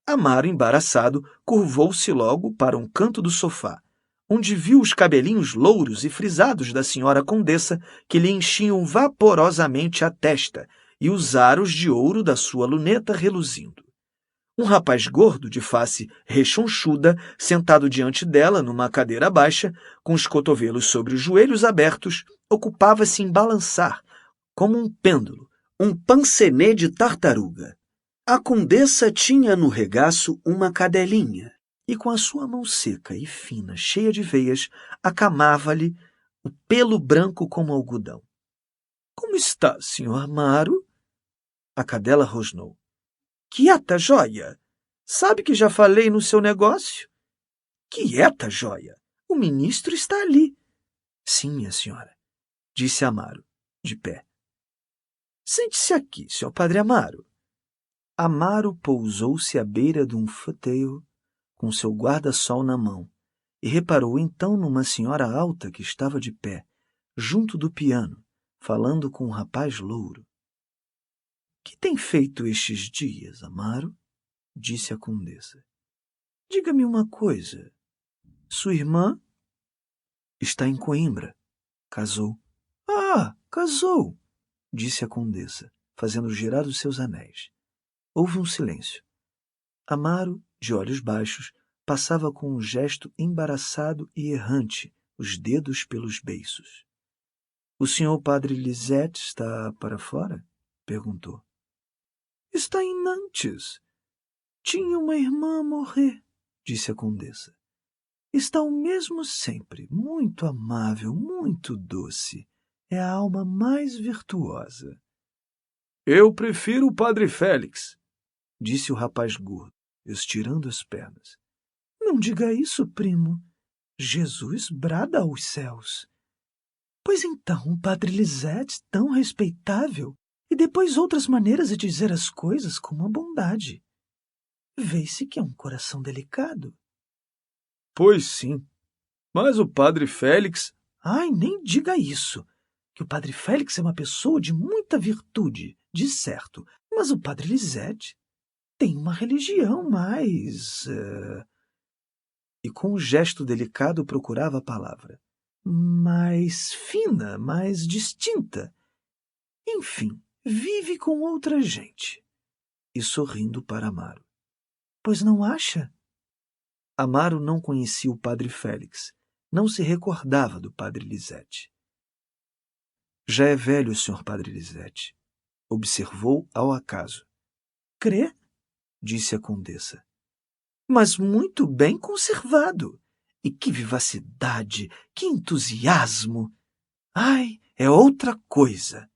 Amaro, embaraçado, curvou-se logo para um canto do sofá, onde viu os cabelinhos louros e frisados da senhora condessa que lhe enchiam vaporosamente a testa e os aros de ouro da sua luneta reluzindo. Um rapaz gordo, de face rechonchuda, sentado diante dela numa cadeira baixa, com os cotovelos sobre os joelhos abertos, ocupava-se em balançar, como um pêndulo, um pancenê de tartaruga. A condessa tinha no regaço uma cadelinha, e com a sua mão seca e fina, cheia de veias, acamava-lhe o pelo branco como algodão. — Como está, senhor Amaro? A cadela rosnou. — Quieta, jóia! Sabe que já falei no seu negócio? — Quieta, jóia! O ministro está ali. — Sim, minha senhora, disse Amaro, de pé. — Sente-se aqui, senhor padre Amaro. Amaro pousou-se à beira de um fauteuil, com seu guarda-sol na mão, e reparou então numa senhora alta que estava de pé, junto do piano, falando com um rapaz louro. — Que tem feito estes dias, Amaro? Disse a condessa. — Diga-me uma coisa. Sua irmã? — Está em Coimbra. Casou. — Ah, casou! Disse a condessa, fazendo girar os seus anéis. Houve um silêncio. Amaro, de olhos baixos, passava com um gesto embaraçado e errante os dedos pelos beiços. — O senhor padre Lisette está para fora? Perguntou. — Está em Nantes. Tinha uma irmã a morrer, disse a condessa. Está o mesmo sempre, muito amável, muito doce. É a alma mais virtuosa. — Eu prefiro o padre Félix, disse o rapaz gordo, estirando as pernas. — Não diga isso, primo. Jesus brada aos céus. Pois então, o padre Lisette, tão respeitável, e depois outras maneiras de dizer as coisas com uma bondade. Vê-se que é um coração delicado. — Pois sim, mas o padre Félix... — Ai, nem diga isso, que o padre Félix é uma pessoa de muita virtude, de certo, mas o padre Lisette tem uma religião mais... E com um gesto delicado procurava a palavra. Mais fina, mais distinta. Enfim, vive com outra gente. E sorrindo para Amaro. Pois não acha? Amaro não conhecia o padre Félix. Não se recordava do padre Lisette. Já é velho o senhor padre Lisette, observou ao acaso. Crê? Disse a condessa. Mas muito bem conservado. E que vivacidade, que entusiasmo! Ai, é outra coisa!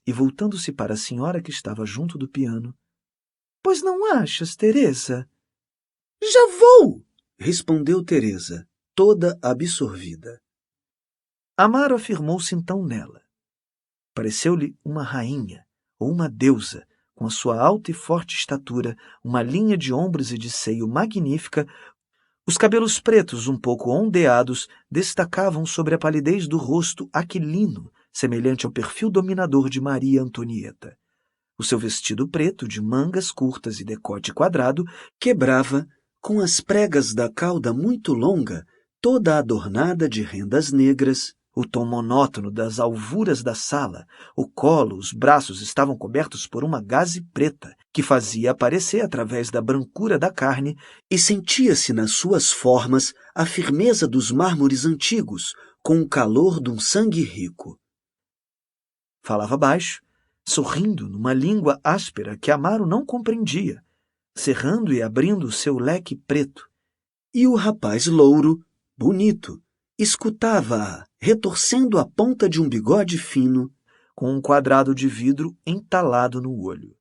E voltando-se para a senhora que estava junto do piano. Pois não achas, Teresa? Já vou! Respondeu Teresa, toda absorvida. Amaro afirmou-se então nela. Pareceu-lhe uma rainha ou uma deusa, com a sua alta e forte estatura, uma linha de ombros e de seio magnífica. Os cabelos pretos, um pouco ondeados, destacavam sobre a palidez do rosto aquilino, semelhante ao perfil dominador de Maria Antonieta. O seu vestido preto, de mangas curtas e decote quadrado, quebrava, com as pregas da cauda muito longa, toda adornada de rendas negras, o tom monótono das alvuras da sala, o colo, os braços estavam cobertos por uma gaze preta, que fazia aparecer através da brancura da carne, e sentia-se nas suas formas a firmeza dos mármores antigos, com o calor de um sangue rico. Falava baixo, sorrindo numa língua áspera que Amaro não compreendia, cerrando e abrindo o seu leque preto. E o rapaz louro, bonito, escutava-a, retorcendo a ponta de um bigode fino, com um quadrado de vidro entalado no olho.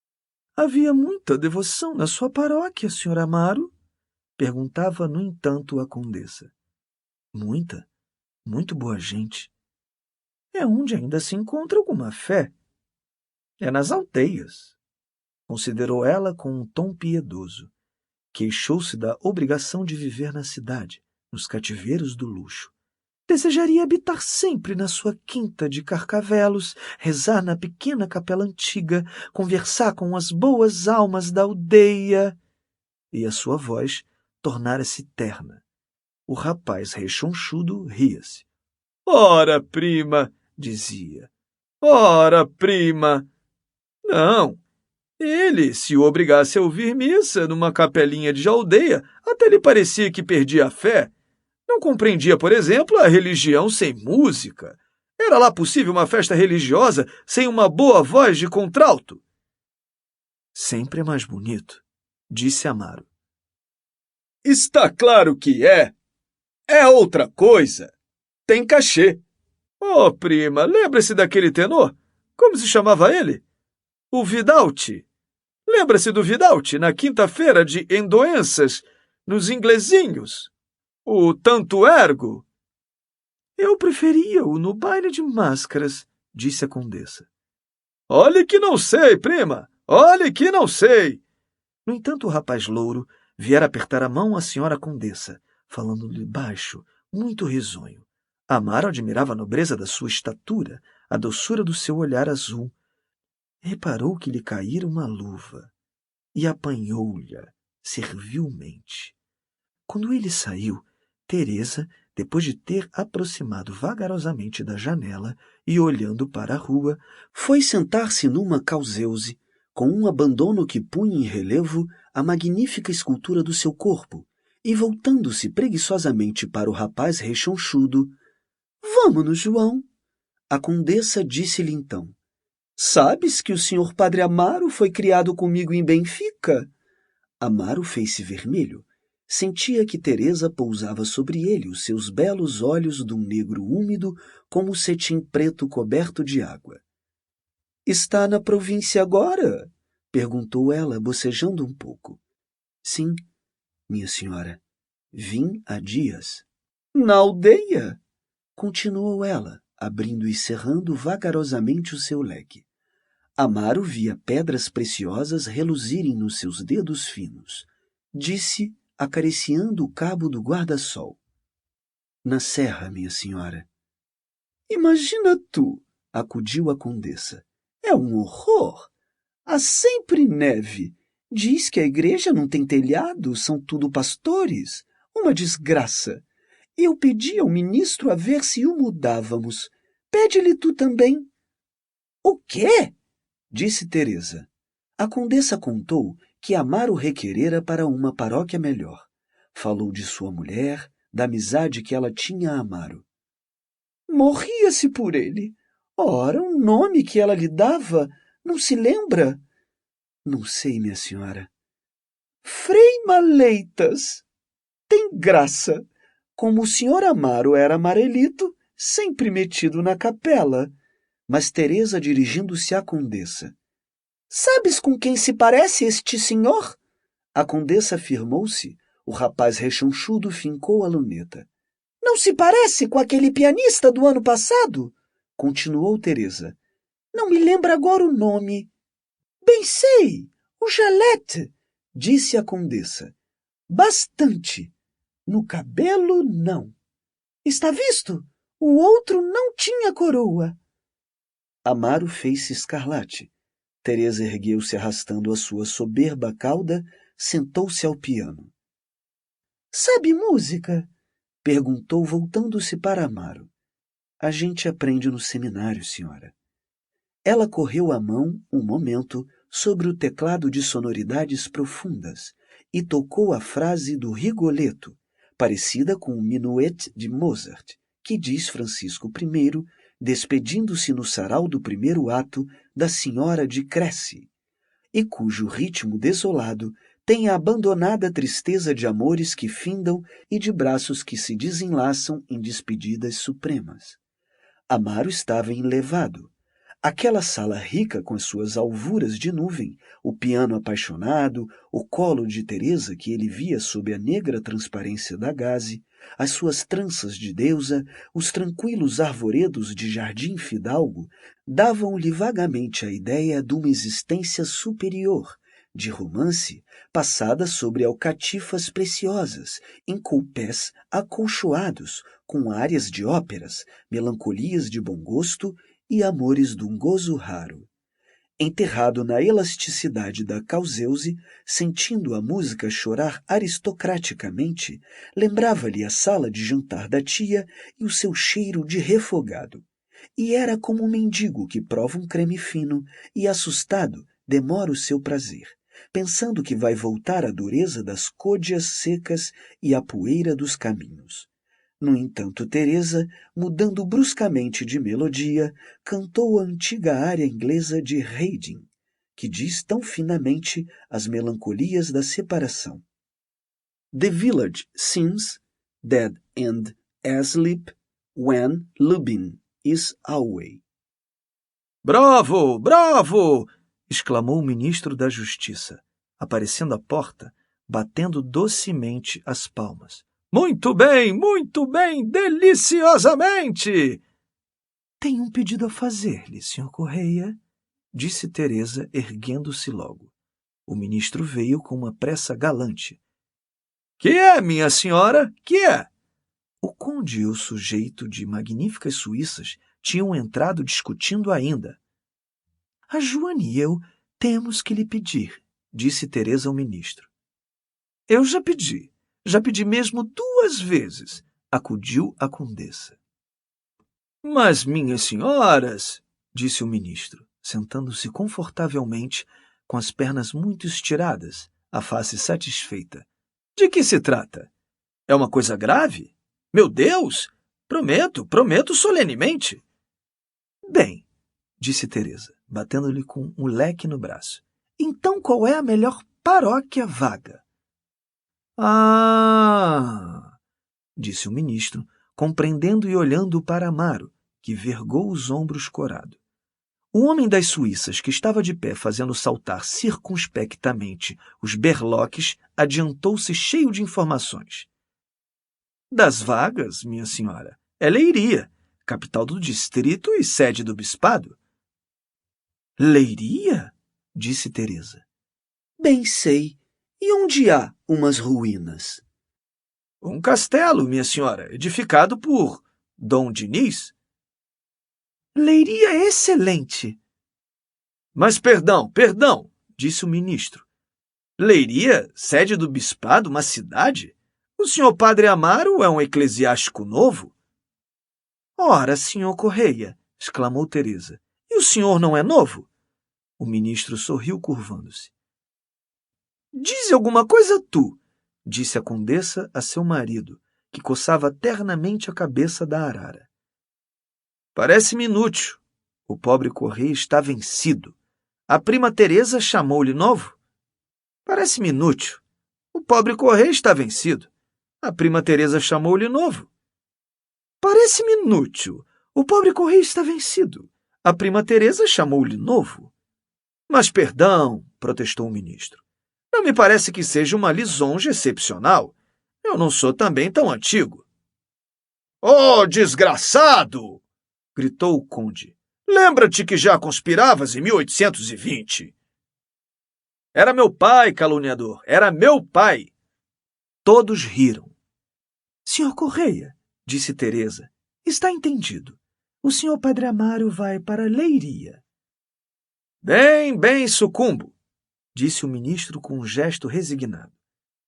— Havia muita devoção na sua paróquia, senhor Amaro? Perguntava, no entanto, a condessa. Muita, muito boa gente. É onde ainda se encontra alguma fé. É nas aldeias, considerou ela com um tom piedoso. Queixou-se da obrigação de viver na cidade, nos cativeiros do luxo. Desejaria habitar sempre na sua quinta de Carcavelos, rezar na pequena capela antiga, conversar com as boas almas da aldeia. E a sua voz tornara-se terna. O rapaz rechonchudo ria-se. Ora, prima, dizia. Ora, prima. Não. Ele, se o obrigasse a ouvir missa numa capelinha de aldeia, até lhe parecia que perdia a fé. Não compreendia, por exemplo, a religião sem música. Era lá possível uma festa religiosa sem uma boa voz de contralto? Sempre é mais bonito, disse Amaro. Está claro que é. É outra coisa. Tem cachê. Oh, prima, lembra-se daquele tenor? Como se chamava ele? O Vidalti. Lembra-se do Vidalti na quinta-feira de Endoenças, nos Inglesinhos? O Tanto Ergo? Eu preferia-o no baile de máscaras, disse a condessa. Olhe que não sei, prima. Olhe que não sei. No entanto, o rapaz louro viera apertar a mão à senhora condessa, falando-lhe baixo, muito risonho. Amaro admirava a nobreza da sua estatura, a doçura do seu olhar azul. Reparou que lhe caíra uma luva e apanhou-lhe servilmente. Quando ele saiu, Teresa, depois de ter aproximado vagarosamente da janela e olhando para a rua, foi sentar-se numa causeuse, com um abandono que punha em relevo a magnífica escultura do seu corpo, e voltando-se preguiçosamente para o rapaz rechonchudo, Vamo-nos, João. A condessa disse-lhe então, Sabes que o senhor Padre Amaro foi criado comigo em Benfica? Amaro fez-se vermelho. Sentia que Teresa pousava sobre ele os seus belos olhos de um negro úmido como cetim preto coberto de água. Está na província agora? Perguntou ela, bocejando um pouco. Sim, minha senhora. Vim há dias. Na aldeia? Continuou ela, abrindo e cerrando vagarosamente o seu leque. Amaro via pedras preciosas reluzirem nos seus dedos finos. Disse, acariciando o cabo do guarda-sol. Na serra, minha senhora. Imagina tu, acudiu a condessa. É um horror. Há sempre neve. Diz que a igreja não tem telhado, são tudo pastores. Uma desgraça. Eu pedi ao ministro a ver se o mudávamos. Pede-lhe tu também. O quê? Disse Teresa. A condessa contou que Amaro requerera para uma paróquia melhor. Falou de sua mulher, da amizade que ela tinha a Amaro. Morria-se por ele. Ora, o nome que ela lhe dava, não se lembra? Não sei, minha senhora. Frei Maleitas. Tem graça. Como o senhor Amaro era amarelito, sempre metido na capela. Mas Teresa, dirigindo-se à condessa. Sabes com quem se parece este senhor? A condessa afirmou-se. O rapaz rechonchudo fincou a luneta. Não se parece com aquele pianista do ano passado? Continuou Teresa. Não me lembra agora o nome. Bem sei, o Jalete, disse a condessa. Bastante. No cabelo, não. Está visto? O outro não tinha coroa. Amaro fez-se escarlate. Teresa ergueu-se arrastando a sua soberba cauda, sentou-se ao piano. Sabe música? Perguntou, voltando-se para Amaro. A gente aprende no seminário, senhora. Ela correu a mão, um momento, sobre o teclado de sonoridades profundas e tocou a frase do Rigoletto, parecida com o minuet de Mozart, que diz Francisco I, despedindo-se no sarau do primeiro ato da Senhora de Crécy, e cujo ritmo desolado tem a abandonada tristeza de amores que findam e de braços que se desenlaçam em despedidas supremas. Amaro estava enlevado. Aquela sala rica com as suas alvuras de nuvem, o piano apaixonado, o colo de Teresa que ele via sob a negra transparência da gaze, as suas tranças de deusa, os tranquilos arvoredos de jardim fidalgo, davam-lhe vagamente a ideia de uma existência superior, de romance, passada sobre alcatifas preciosas, em coupés acolchoados, com áreas de óperas, melancolias de bom gosto e amores de um gozo raro. Enterrado na elasticidade da Causeuse, sentindo a música chorar aristocraticamente, lembrava-lhe a sala de jantar da tia e o seu cheiro de refogado. E era como um mendigo que prova um creme fino e, assustado, demora o seu prazer, pensando que vai voltar à dureza das côdeas secas e à poeira dos caminhos. No entanto, Teresa, mudando bruscamente de melodia, cantou a antiga área inglesa de Haydn, que diz tão finamente as melancolias da separação. The village seems dead and asleep when Lubin is away. Bravo! Bravo! Exclamou o ministro da Justiça, aparecendo à porta, batendo docemente as palmas. Muito bem, deliciosamente! Tenho um pedido a fazer-lhe, Sr. Correia, disse Teresa, erguendo-se logo. O ministro veio com uma pressa galante. Que é, minha senhora? Que é? O conde e o sujeito de magníficas suíças tinham entrado discutindo ainda. A Joane e eu temos que lhe pedir, disse Teresa ao ministro. Eu já pedi mesmo 2 vezes, acudiu a condessa. Mas, minhas senhoras, disse o ministro, sentando-se confortavelmente, com as pernas muito estiradas, a face satisfeita. De que se trata? É uma coisa grave? Meu Deus! Prometo solenemente. Bem, disse Teresa, batendo-lhe com um leque no braço. Então qual é a melhor paróquia vaga? Ah! Disse o ministro, compreendendo e olhando para Amaro, que vergou os ombros corado. O homem das Suíças, que estava de pé fazendo saltar circunspectamente os berloques, adiantou-se cheio de informações. Das vagas, minha senhora, é Leiria, capital do distrito e sede do bispado. Leiria? Disse Teresa. Bem sei. E onde há umas ruínas? Um castelo, minha senhora, edificado por Dom Diniz. Leiria é excelente. Mas perdão, disse o ministro. Leiria, sede do bispado, uma cidade? O senhor padre Amaro é um eclesiástico novo? Ora, senhor Correia, exclamou Teresa, e o senhor não é novo? O ministro sorriu curvando-se. Dize alguma coisa tu, disse a condessa a seu marido, que coçava ternamente a cabeça da arara. Parece-me inútil. O pobre Correia está vencido. A prima Teresa chamou-lhe novo? Parece-me inútil. O pobre Correia está vencido. A prima Teresa chamou-lhe novo. Parece-me inútil. O pobre Correia está vencido. A prima Teresa chamou-lhe novo. Mas perdão, protestou o ministro. Não me parece que seja uma lisonja excepcional. Eu não sou também tão antigo. Oh, desgraçado! Gritou o conde. Lembra-te que já conspiravas em 1820. Era meu pai, caluniador, era meu pai. Todos riram. Senhor Correia, disse Teresa, está entendido. O senhor Padre Amaro vai para Leiria. Bem, sucumbo, disse o ministro com um gesto resignado.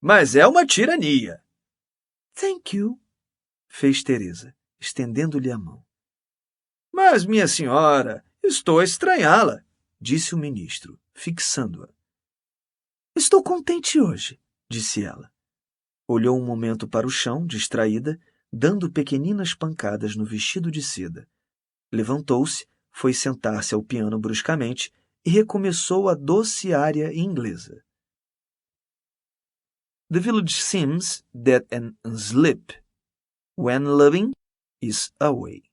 Mas é uma tirania. Thank you, fez Teresa, estendendo-lhe a mão. Mas, minha senhora, estou a estranhá-la, disse o ministro, fixando-a. Estou contente hoje, disse ela. Olhou um momento para o chão, distraída, dando pequeninas pancadas no vestido de seda. Levantou-se, foi sentar-se ao piano bruscamente e recomeçou a doce área inglesa. The village seems dead and asleep when loving is away.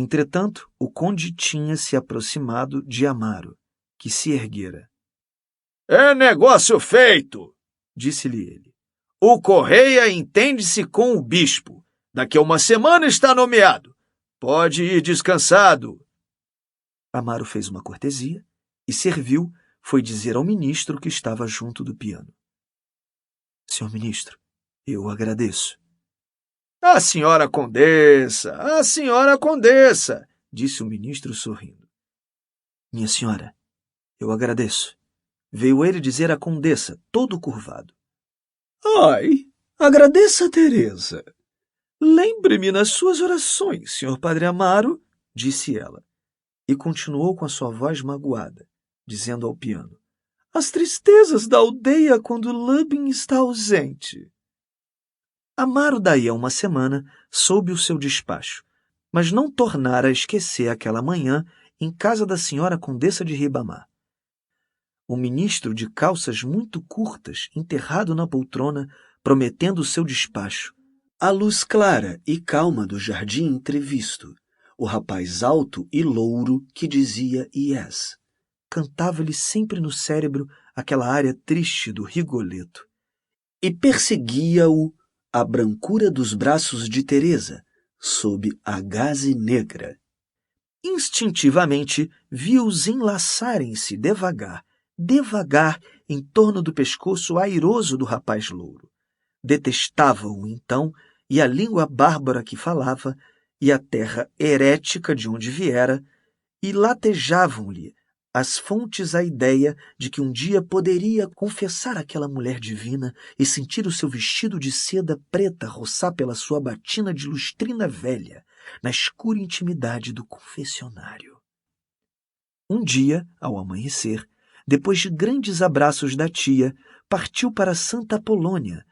Entretanto, o conde tinha se aproximado de Amaro, que se erguera. É negócio feito, disse-lhe ele. O Correia entende-se com o bispo. Daqui a uma semana está nomeado. Pode ir descansado. Amaro fez uma cortesia e serviu, foi dizer ao ministro que estava junto do piano. Senhor ministro, eu agradeço. A senhora condessa, disse o ministro sorrindo. Minha senhora, eu agradeço. Veio ele dizer à condessa, todo curvado. Ai, agradeça, Teresa. Lembre-me nas suas orações, senhor padre Amaro, disse ela, e continuou com a sua voz magoada, dizendo ao piano, as tristezas da aldeia quando Lubin está ausente. Amaro daí a uma semana soube o seu despacho, mas não tornara a esquecer aquela manhã em casa da senhora condessa de Ribamar. O ministro, de calças muito curtas, enterrado na poltrona, prometendo o seu despacho, a luz clara e calma do jardim entrevisto, o rapaz alto e louro que dizia yes. Cantava-lhe sempre no cérebro aquela área triste do Rigoletto. E perseguia-o a brancura dos braços de Teresa, sob a gaze negra. Instintivamente, viu-os enlaçarem-se devagar em torno do pescoço airoso do rapaz louro. Detestava-o, então, e a língua bárbara que falava, e a terra herética de onde viera, e latejavam-lhe as fontes a ideia de que um dia poderia confessar aquela mulher divina e sentir o seu vestido de seda preta roçar pela sua batina de lustrina velha, na escura intimidade do confessionário. Um dia, ao amanhecer, depois de grandes abraços da tia, partiu para Santa Apolônia,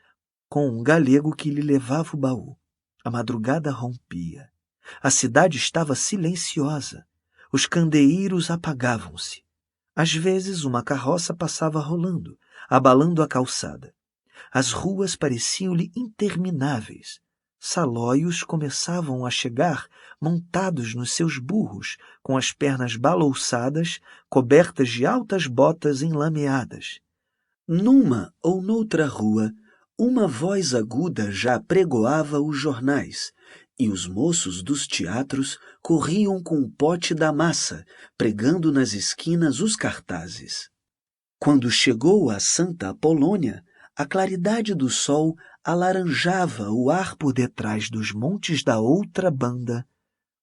com um galego que lhe levava o baú. A madrugada rompia. A cidade estava silenciosa. Os candeeiros apagavam-se. Às vezes uma carroça passava rolando, abalando a calçada. As ruas pareciam-lhe intermináveis. Salóios começavam a chegar, montados nos seus burros, com as pernas balouçadas, cobertas de altas botas enlameadas. Numa ou noutra rua, uma voz aguda já pregoava os jornais, e os moços dos teatros corriam com o pote da massa, pregando nas esquinas os cartazes. Quando chegou a Santa Apolônia, a claridade do sol alaranjava o ar por detrás dos montes da outra banda.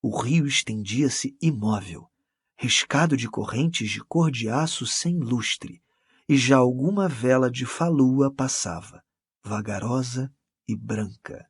O rio estendia-se imóvel, riscado de correntes de cor de aço sem lustre, e já alguma vela de falua passava, vagarosa e branca.